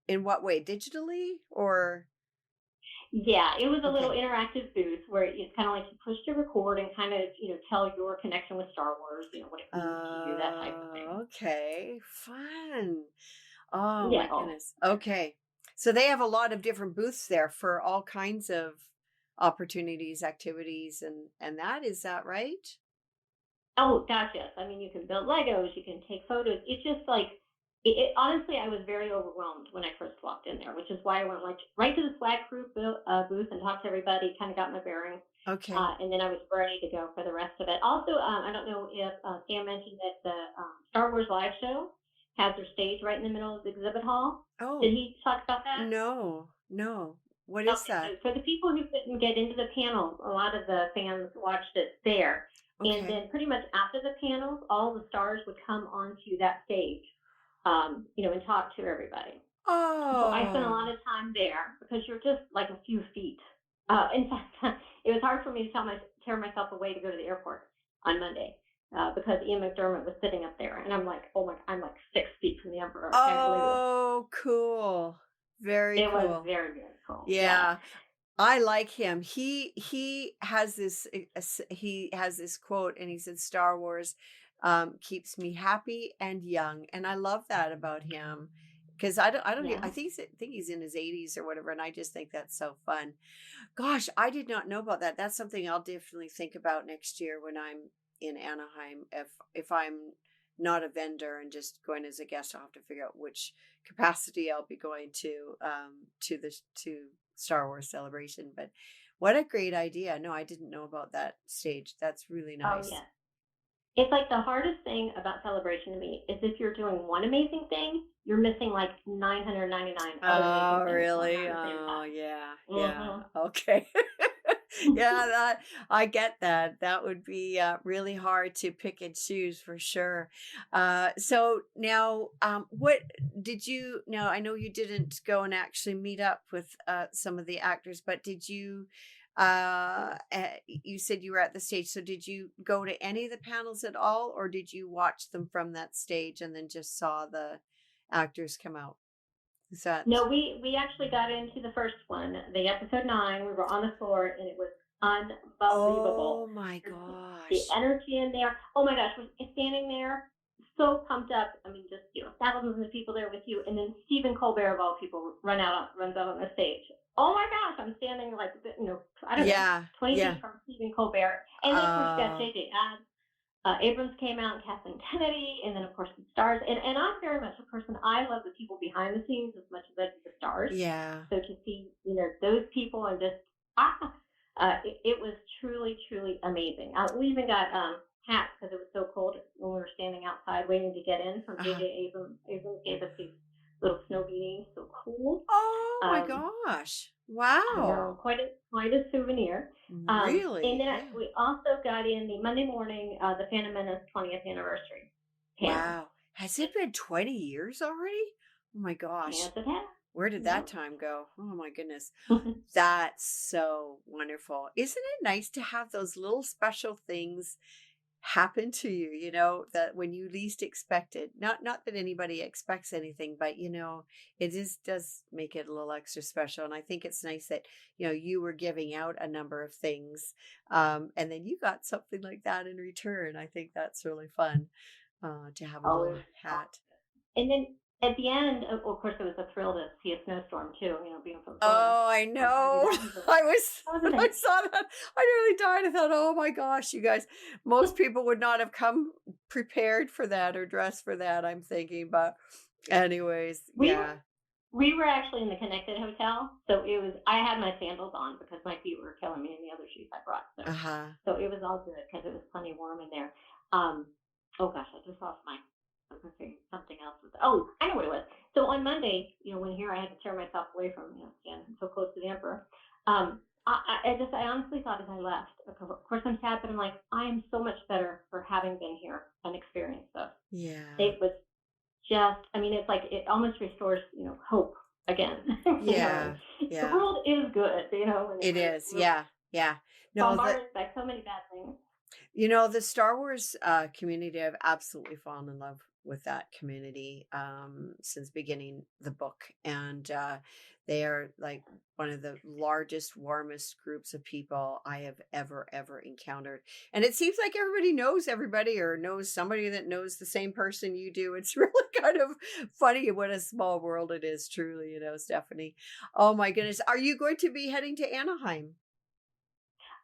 in what way? Digitally or Yeah, it was a little okay. interactive booth where it's kind of like you push to record and kind of, tell your connection with Star Wars, what it means to you, that type of thing. Okay. Fun. Oh Yeah. my Oh, goodness. Okay. So they have a lot of different booths there for all kinds of opportunities, activities, and that, is that right? oh gosh, yes. I mean, you can build Legos, you can take photos. It's just like, honestly, I was very overwhelmed when I first walked in there, which is why I went like right to the swag group booth and talked to everybody, kind of got my bearings. Okay. And then I was ready to go for the rest of it. Also, I don't know if Sam mentioned that the Star Wars live show has their stage right in the middle of the exhibit hall. Did Oh, he talk about that? no. No. What is Okay, that? so for the people who couldn't get into the panels, a lot of the fans watched it there. And Okay. then pretty much after the panels, all the stars would come onto that stage, and talk to everybody. So I spent a Oh. lot of time there because you're just like a few feet. In fact, it was hard for me to tear myself away to go to the airport on Monday because Ian McDermott was sitting up there, and I'm like, oh my, I'm like 6 feet from the Emperor. I can't believe it. Oh, cool. Very It was cool. very, very cool. Yeah. Yeah. I like him. He has he has this quote, and he said Star Wars keeps me happy and young, and I love that about him, because I don't Yeah. I think he's in his 80s or whatever, and I just think that's so fun. Gosh, I did not know about that. That's something I'll definitely think about next year when I'm in Anaheim. If I'm not a vendor and just going as a guest, I'll have to figure out which capacity I'll be going to Star Wars Celebration. But what a great idea. No, I didn't know about that stage. That's really Oh, nice. yeah. It's like the hardest thing about celebration to me is if you're doing one amazing thing, you're missing like 999 other amazing Oh, things going really? on at the same Oh, time. yeah. Yeah. Mm-hmm. Okay. Yeah, that I get that. That would be really hard to pick and choose for sure. So now, what did you? Now, I know you didn't go and actually meet up with some of the actors, but did you? You said you were at the stage. So did you go to any of the panels at all, or did you watch them from that stage and then just saw the actors come out? Is that? No, we actually got into the first one, the episode 9. We were on the floor, and it was unbelievable. Oh my The gosh. energy in there. Oh my gosh, was standing there so pumped up. I mean, just thousands of people there with you, and then Stephen Colbert of all people runs out on the stage. oh my gosh, I'm standing like, I don't know, Yeah. 20 Yeah. feet from Stephen Colbert. And then, of course, you got Oh, J.J. Abrams came out and Kathleen Kennedy, and then, of course, the stars. And I'm very much a person, I love the people behind the scenes as much as I do the stars. yeah. So to see, those people and just, it was truly, truly amazing. We even got hats because it was so cold when we were standing outside waiting to get in from Uh-huh. J.J. Abrams. Abrams gave us these little snow beanies, so cool. Oh my Um, gosh. I Wow. know, quite a souvenir. And Really? then Yeah. we also got in the Monday morning, the Phantom Menace 20th anniversary panel. Wow. Has it been 20 years already? Oh my Yes, gosh. it has. Where did that Yep. time go? Oh my goodness. That's so wonderful. Isn't it nice to have those little special things happen to you, that when you least expect it? Not that anybody expects anything, but it just does make it a little extra special. And I think it's nice that, you were giving out a number of things. And then you got something like that in return. I think that's really fun, to have a Oh, little it was hat. and then at the end, of course, it was a thrill to see a snowstorm too. Being from Florida, Oh, I so I mean know. that was When I amazing. saw that, I nearly died. I thought, oh my gosh, you guys, most people would not have come prepared for that or dressed for that, I'm thinking. But anyways, we were yeah. we were actually in the Connected Hotel, so it was. I had my sandals on because my feet were killing me in the other shoes I brought. Uh-huh. So it was all good because it was plenty warm in there. Um, oh gosh, I just lost my. I was going to say something else. Oh, I know what it was. So on Monday, when here I had to tear myself away from standing so close to the emperor. I honestly thought as I left. Of course, I'm sad, but I'm like, I am so much better for having been here and experienced this. Yeah. It was just. I mean, it's like it almost restores hope again. And Yeah. the Yeah. world is good. And It is. we're Yeah. Yeah. No, that bombarded by so many bad things. The Star Wars community, I've absolutely fallen in love with that community since beginning the book. And they are like one of the largest, warmest groups of people I have ever encountered. And it seems like everybody knows everybody or knows somebody that knows the same person you do. It's really kind of funny what a small world it is, truly, Stephanie. Oh my goodness. Are you going to be heading to Anaheim?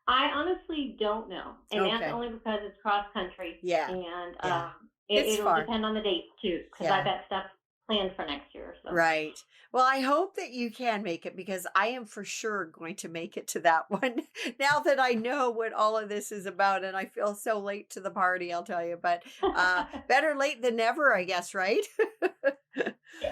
I honestly don't know, and that's Okay. only because it's cross country, Yeah. and Yeah. It's it'll far. depend on the dates too, because I've Yeah. got stuff planned for next year. So Right. Well, I hope that you can make it because I am for sure going to make it to that one now that I know what all of this is about. And I feel so late to the party, I'll tell you. But better late than never, I guess, right?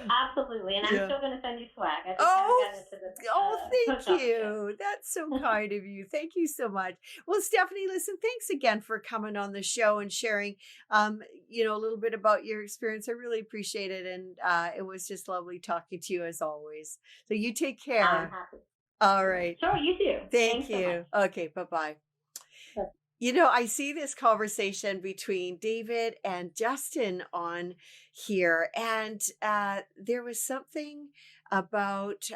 absolutely, and I'm Yeah. still going to send you swag. I just haven't Oh, gotten into the thank post office yet. you. That's so kind of you. Thank you so much. Well, Stephanie, listen, thanks again for coming on the show and sharing, a little bit about your experience. I really appreciate it. And it was just lovely talking to you as always. So you take I'm care. happy. All right. Sure, you too. Thank Thanks so much. you. Okay. Bye-bye. I see this conversation between David and Justin on here, and there was something about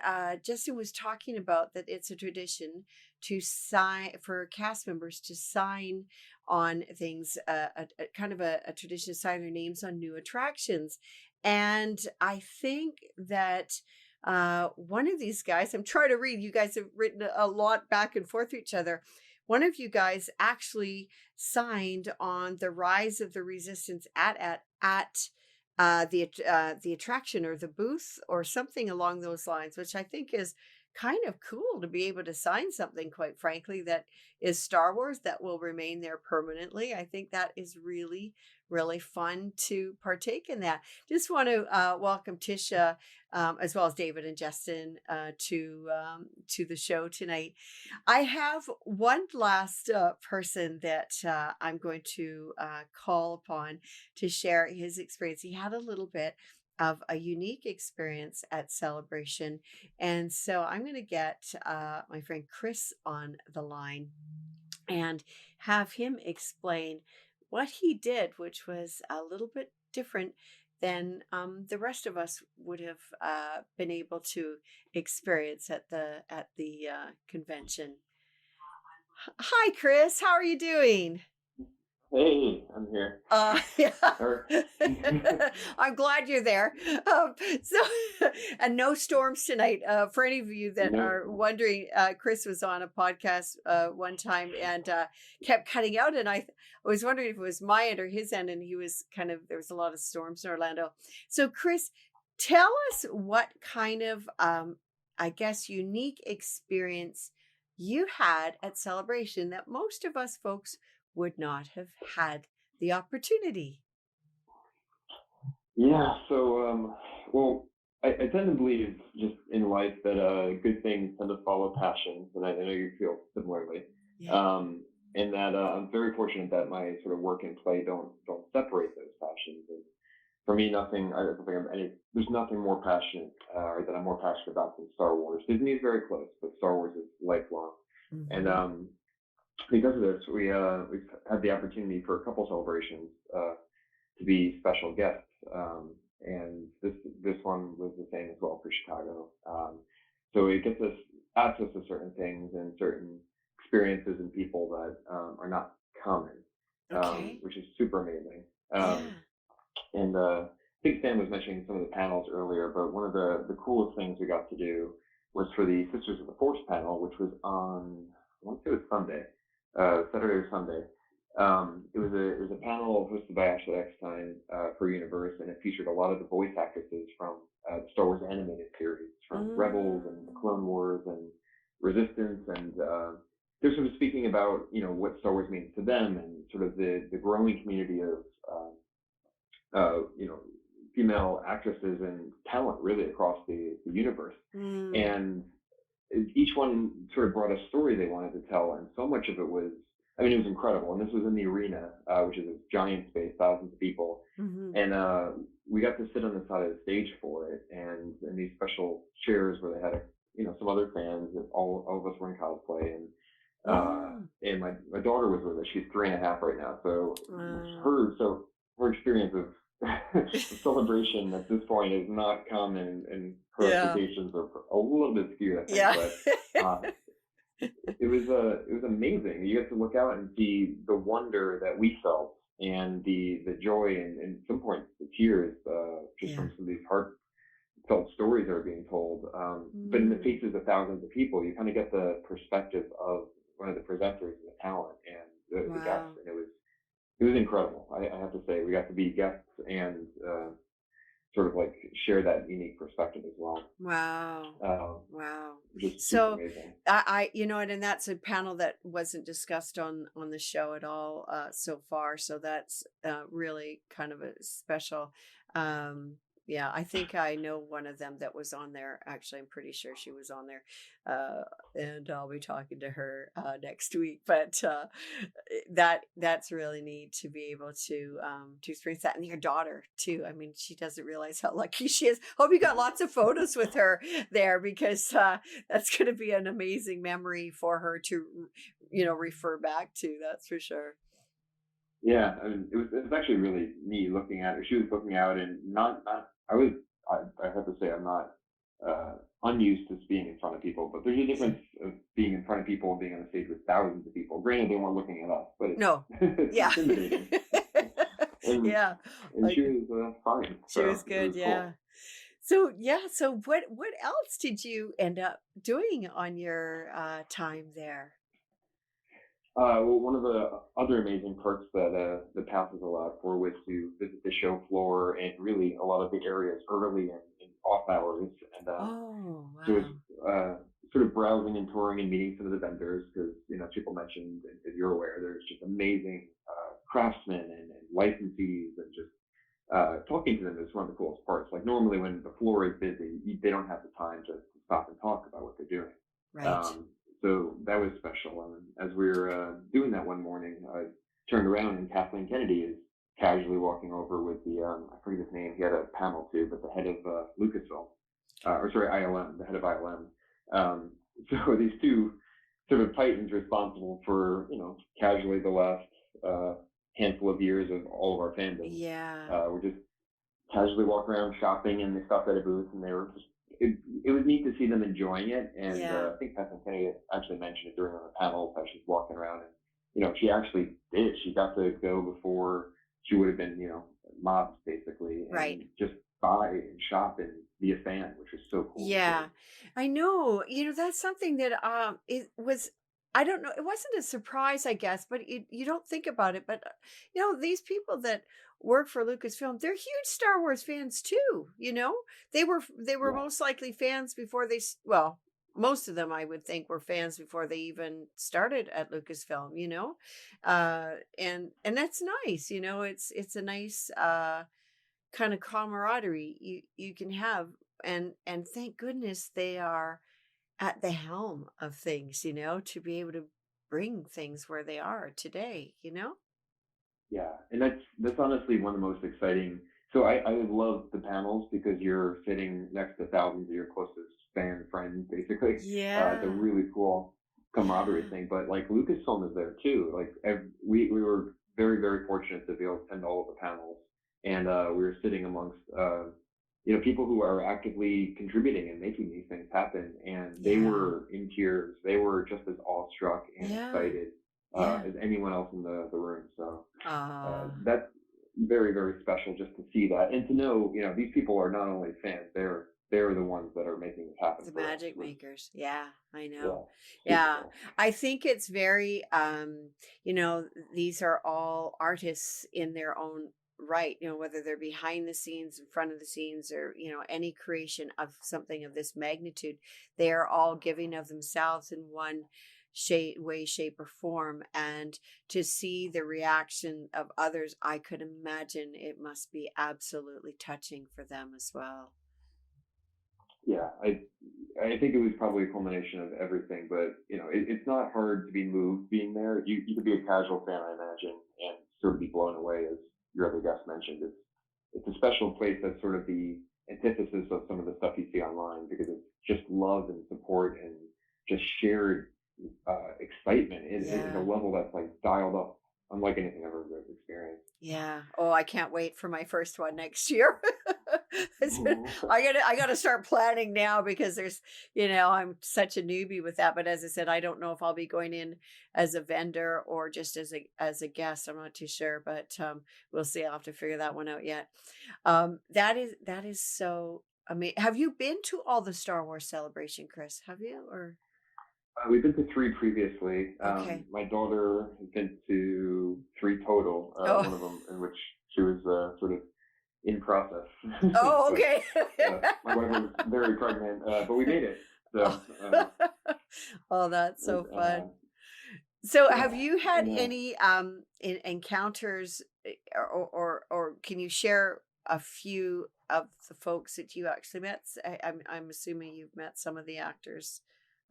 Justin was talking about that it's a tradition to sign for cast members to sign on things, a kind of a tradition to sign their names on new attractions, and I think that. One of these guys, I'm trying to read, you guys have written a lot back and forth to each other. One of you guys actually signed on the Rise of the Resistance at the attraction or the booth or something along those lines, which I think is kind of cool to be able to sign something, quite frankly, that is Star Wars that will remain there permanently. I think that is really, really fun to partake in that. Just want to welcome Tisha, as well as David and Justin, to the show tonight. I have one last person that I'm going to call upon to share his experience. He had a little bit of a unique experience at Celebration. And so I'm going to get my friend Chris on the line and have him explain what he did, which was a little bit different than the rest of us would have been able to experience at the convention. Hi, Chris. How are you doing? Hey, I'm here. Yeah. Or, I'm glad you're there. So, and no storms tonight. For any of you that no, are wondering, Chris was on a podcast one time and kept cutting out, and I was wondering if it was my end or his end, and he was kind of there was a lot of storms in Orlando. So, Chris, tell us what kind of, I guess, unique experience you had at Celebration that most of us folks would not have had the opportunity. yeah. So, well, I tend to believe just in life that good things tend to follow passions, and I know you feel similarly. Yeah. Um, and that I'm very fortunate that my sort of work and play don't separate those passions. And for me, nothing. I don't think I'm any. There's nothing more passionate or that I'm more passionate about than Star Wars. Disney is very close, but Star Wars is lifelong. And Mhm. because of this, we've had the opportunity for a couple celebrations to be special guests. And this one was the same as well for Chicago. So it gets us access to certain things and certain experiences and people that are not common, Okay. which is super amazing. Um, Yeah. and I think Stan was mentioning some of the panels earlier, but one of the coolest things we got to do was for the Sisters of the Force panel, which was on, I want to say it was Sunday, Saturday or Sunday. It was a panel hosted by Ashley Eckstein for Universe, and it featured a lot of the voice actresses from the Star Wars animated series, from Rebels and the Mm. Clone Wars and Resistance, and they're sort of speaking about what Star Wars means to them and sort of the growing community of um, uh, you know, female actresses and talent really across the universe. Mm. And each one sort of brought a story they wanted to tell, and so much of it was, I mean, it was incredible. And this was in the arena, which is a giant space, thousands of people, Mhm. and we got to sit on the side of the stage for it, and in these special chairs where they had some other fans, and all of us were in cosplay, Mm. and my daughter was with us. She's 3.5 right now, so Uh, her experience of of celebration at this point is not common, and her yeah. expectations are a little bit skewed, I think. Yeah. But uh, it was amazing. You get to look out and see the wonder that we felt, and the joy, and at some point the tears, just Yeah. from some of these heartfelt stories that are being told. But in the Mm. faces of thousands of people, you kind of get the perspective of one of the presenters and the talent and the guests, Wow. and it was incredible. I have to say, we got to be guests and sort of like share that unique perspective as well, Wow. um, Wow. which is super So amazing. and that's a panel that wasn't discussed on the show at all so far. So that's really kind of a special. Um, yeah, I think I know one of them that was on there. Actually, I'm pretty sure she was on there, uh, and I'll be talking to her next week. But that's really neat to be able to experience that, and your daughter too. I mean, she doesn't realize how lucky she is. Hope you got lots of photos with her there because that's going to be an amazing memory for her to refer back to. That's for sure. Yeah, I mean, it was actually really neat looking at her. She was looking out, and not I have to say I'm not unused to being in front of people, but there's a Yeah. difference of being in front of people and being on a stage with thousands of people. Granted, they weren't looking at us, but it's No. it's Yeah. intimidating. and Yeah. and she Like was fine, she so was it good. was Yeah. cool. So yeah. So what else did you end up doing on your time there? Well, one of the other amazing perks that the passes allowed for was to visit the show floor and really a lot of the areas early and off hours, and Oh so it was wow. uh, sort of browsing and touring and meeting some of the vendors because people mentioned, as you're aware, there's just amazing craftsmen and licensees, and just talking to them is one of the coolest parts. Like normally when the floor is busy, they don't have the time to stop and talk about what they're doing. Right. Um, so that was special. And as we were doing that one morning, I turned around and Kathleen Kennedy is casually walking over with I forget his name. He had a panel too, but the head of Lucasfilm, or sorry, ILM, the head of ILM. So these two sort of titans responsible for, casually the last uh, handful of years of all of our fandom. Yeah. We're just casually walking around shopping, and they stopped at a booth, and they were just, it was neat to see them enjoying it. And Yeah. I think Kathleen Kennedy actually mentioned it during one of the panels how she's walking around and she actually did. She got to go before she would have been, mobbed basically, Right. and just buy and shop and be a fan, which was so cool to see. Yeah, I know. That's something that it was. I don't know. It wasn't a surprise, I guess, but you don't think about it. But these people that work for Lucasfilm, they're huge Star Wars fans too. They were Yeah. most likely fans before well, most of them I would think were fans before they even started at Lucasfilm. And that's nice. It's a nice kind of camaraderie you can have, and thank goodness they are at the helm of things, to be able to bring things where they are today. Yeah, and that's honestly one of the most exciting. So I love the panels because you're sitting next to thousands of your closest fan friends, basically. It's a Yeah. really cool camaraderie Yeah. thing. But like Lucasfilm is there too. Like we were very very fortunate to be able to attend all of the panels, and we were sitting amongst people who are actively contributing and making these things happen, and they Yeah. were in tears. They were just as awestruck and Yeah. excited Yeah. as anyone else in the room. So uh that's very very special just to see that and to know these people are not only fans, they're the ones that are making this happen the for us. magic makers, yeah, I know. Yeah, super Yeah, cool. I think it's very you know these are all artists in their own right, whether they're behind the scenes, in front of the scenes, or any creation of something of this magnitude, they are all giving of themselves in one way, shape, or form. And to see the reaction of others, I could imagine it must be absolutely touching for them as well. Yeah, I think it was probably a culmination of everything, but it's not hard to be moved being there. You could be a casual fan, I imagine, and sort of be blown away, as your other guest mentioned. It's a special place that's sort of the antithesis of some of the stuff you see online because it's just love and support and just shared excitement in a Yeah. level that's like dialed up, unlike anything I've ever experienced. Yeah. Oh, I can't wait for my first one next year. Mhm. I gotta start planning now because I'm such a newbie with that. But as I said, I don't know if I'll be going in as a vendor or just as a guest. I'm not too sure, but we'll see. I'll have to figure that one out yet. That is so amazing. Have you been to all the Star Wars celebration, Chris? Have you or We've been to three previously. okay? My daughter has been to three total. Oh, One of them in which she was sort of in process, oh, but okay. my wife was very pregnant, but we made it. So, Oh. Oh, that's it, so fun. So yeah, have you had and any encounters, or can you share a few of the folks that you actually met? I'm assuming you've met some of the actors.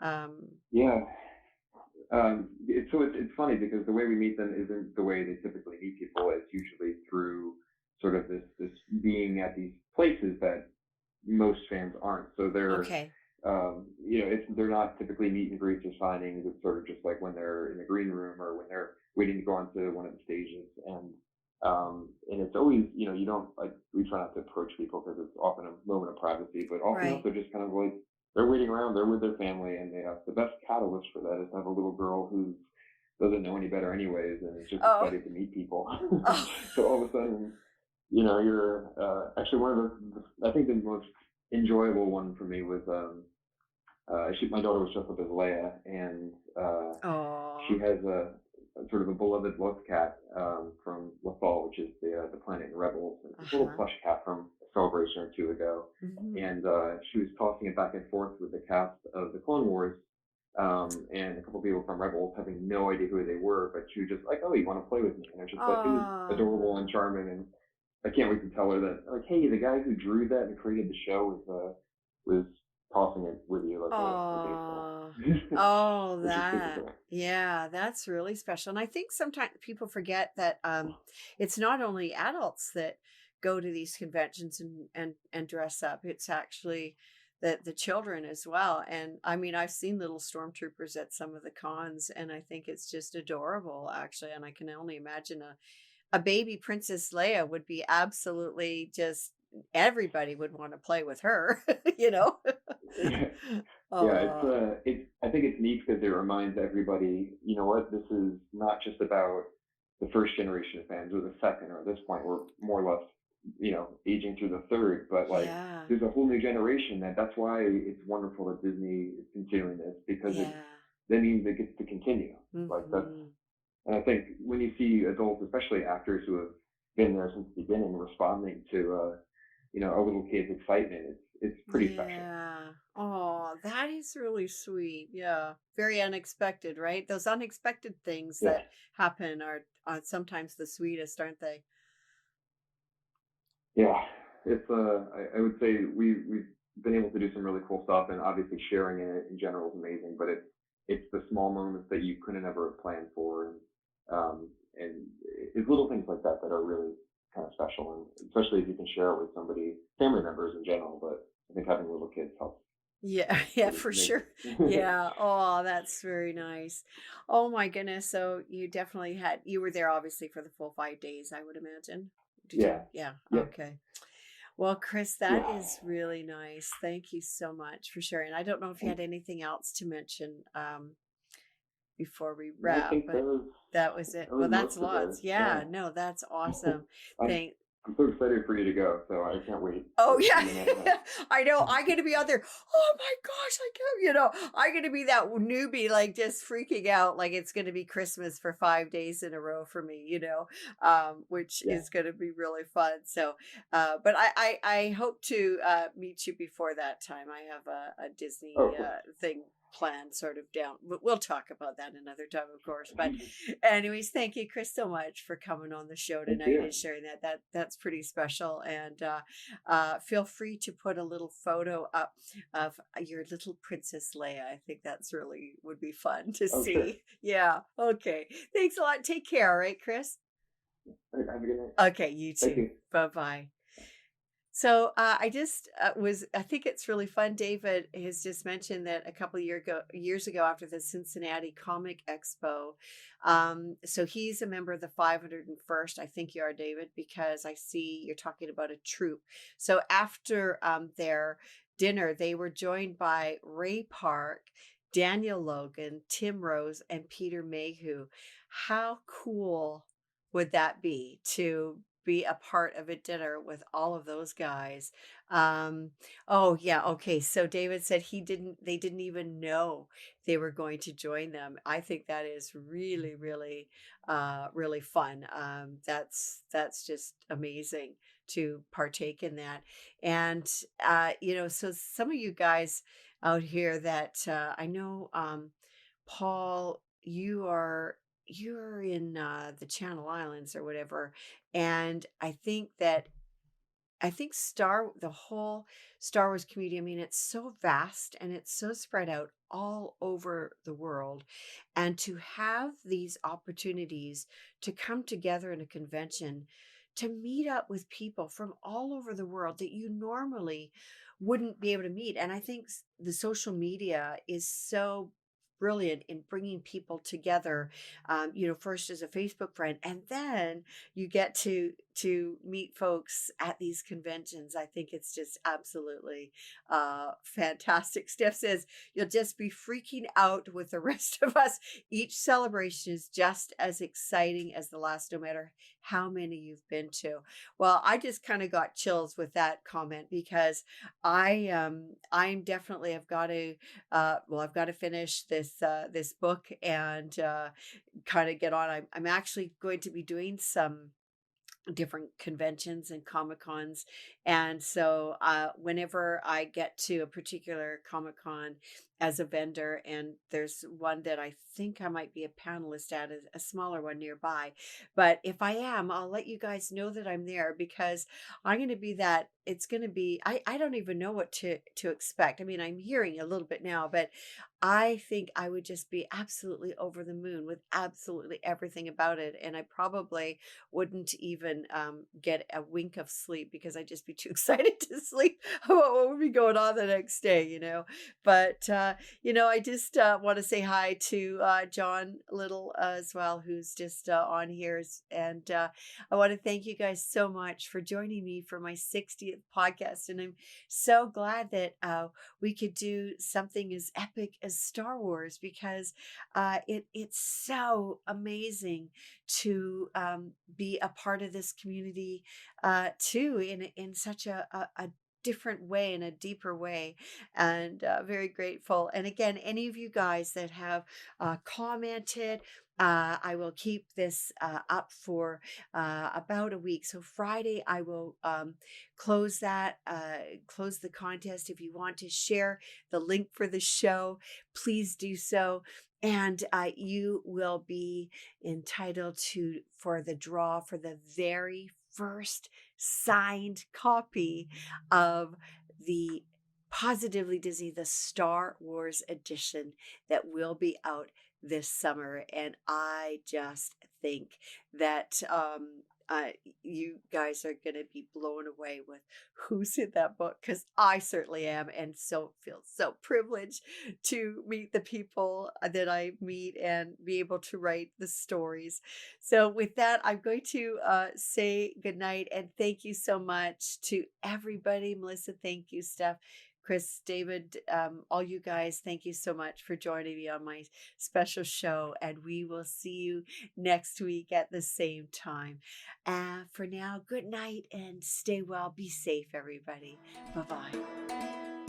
Um yeah. It's funny because the way we meet them isn't the way they typically meet people. It's usually through sort of this being at these places that most fans aren't. So okay. they're not typically meet and greets or signings. It's sort of just like when they're in the green room or when they're waiting to go onto one of the stages. And it's always, you don't like, we try not to approach people because it's often a moment of privacy, but often enough Right. they're just kind of like, they're waiting around, they're with their family, and the best catalyst for that is to have a little girl who doesn't know any better anyways and is just Oh. excited to meet people. Oh. So all of a sudden, you're actually one of I think the most enjoyable one for me was my daughter was dressed up as Leia, and she Oh. has a sort of a beloved love cat from Lothal, which is the planet in Rebels. And it's a little Uh-huh. plush cat from a celebration or two ago, Hmm. and she was tossing it back and forth with the cast of the Clone Wars. And a couple people from Rebels having no idea who they were, but she was just like, "Oh, you want to play with me?" And it was Oh. adorable and charming, and I can't wait to tell her that, like, hey, the guy who drew that and created the show was tossing it with you like a baseball, Oh. Oh, which is super that. cool. Yeah, that's really special. And I think sometimes people forget that it's not only adults that go to these conventions and dress up. It's actually the children as well. And I mean, I've seen little stormtroopers at some of the cons, and I think it's just adorable actually. And I can only imagine a baby Princess Leia would be absolutely just everybody would want to play with her, you know? Yeah, Oh, I think it's neat because it reminds everybody, you know what, this is not just about the first generation of fans or the second, or at this point we're more or less, aging through the third, but like yeah. there's a whole new generation that's why it's wonderful that Disney is continuing this because Yeah. that means it gets to continue. Like that's, Hmm. and I think when you see adults, especially actors who have been there since the beginning, responding to, a little kid's excitement, it's pretty special. Yeah. Oh, that is really sweet. Yeah. Very unexpected, right? Those unexpected things Yeah. that happen are sometimes the sweetest, aren't they? Yeah, it's I would say we've been able to do some really cool stuff, and obviously sharing it in general is amazing. But it's the small moments that you couldn't ever have planned for, and it's little things like that that are really kind of special, and especially if you can share it with somebody, family members in general. But I think having little kids helps Yeah, yeah, really for make sure. it. Yeah. Oh, that's very nice. Oh my goodness. So you were there obviously for the full 5 days, I would imagine. Did Yeah, you? Yeah. yeah, Okay. Well, Chris, that yeah. is really nice. Thank you so much for sharing. I don't know if you had anything else to mention before we I wrap, think but that was it. that Well, was that's most of lots. it. Yeah. Yeah. No, that's awesome. I'm Thank I'm so excited for you to go, so I can't wait Oh to see yeah, you in Anaheim. I know. I'm gonna be out there. Oh my gosh, I can't. I'm gonna be that newbie, like just freaking out, like it's gonna be Christmas for 5 days in a row for me. Which Yeah. is gonna be really fun. So, but I hope to meet you before that time. I have a Oh, Disney of course. thing planned, sort of down. We'll talk about that another time, of course. But, anyways, thank you, Chris, so much for coming on the show Thank tonight you. and sharing that. That's pretty special. And feel free to put a little photo up of your little Princess Leia. I think that's really would be fun to Oh, sure. see. Yeah. Okay. Thanks a lot. Take care. All right, Chris. All right, have a good night. Okay. You Thank too. you. Bye bye. So I just I think it's really fun. David has just mentioned that a couple years ago after the Cincinnati Comic Expo. So he's a member of the 501st. I think you are, David, because I see you're talking about a troop. So after their dinner, they were joined by Ray Park, Daniel Logan, Tim Rose, and Peter Mayhew. How cool would that be to be a part of a dinner with all of those guys? Um, oh yeah, okay. So David said they didn't even know they were going to join them. I think that is really, really, really fun. That's just amazing to partake in that. And so some of you guys out here that I know, Paul, you're in the Channel Islands or whatever, and I think the whole Star Wars community, I mean, it's so vast and it's so spread out all over the world. And to have these opportunities to come together in a convention, to meet up with people from all over the world that you normally wouldn't be able to meet. And I think the social media is so brilliant in bringing people together, first as a Facebook friend, and then you get to meet folks at these conventions. I think it's just absolutely fantastic. Steph says you'll just be freaking out with the rest of us. Each celebration is just as exciting as the last, no matter how many you've been to. Well, I just kind of got chills with that comment because I'm definitely I've got to finish this book and kind of get on. I'm actually going to be doing some different conventions and comic cons, and so whenever I get to a particular comic con as a vendor, and there's one that I think I might be a panelist at, a smaller one nearby, but if I am, I'll let you guys know that I'm there, because I'm going to be that it's going to be I don't even know what to expect. I mean, I'm hearing a little bit now, but I think I would just be absolutely over the moon with absolutely everything about it, and I probably wouldn't even even get a wink of sleep because I'd just be too excited to sleep about what would be going on the next day. But, I just want to say hi to John Little as well, who's just on here. And I want to thank you guys so much for joining me for my 60th podcast. And I'm so glad that we could do something as epic as Star Wars because it's so amazing to be a part of this community too in such a different way, in a deeper way, and very grateful. And again, any of you guys that have commented, I will keep this up for about a week. So Friday, I will close the contest. If you want to share the link for the show, please do so. And you will be entitled for the draw for the very first signed copy of the Positively Disney, the Star Wars edition that will be out this summer. And I just think that you guys are going to be blown away with who's in that book, because I certainly am, and so feel so privileged to meet the people that I meet and be able to write the stories. So with that, I'm going to say goodnight and thank you so much to everybody. Melissa, thank you. Steph, Chris, David, all you guys, thank you so much for joining me on my special show. And we will see you next week at the same time. For now, good night and stay well. Be safe, everybody. Bye-bye.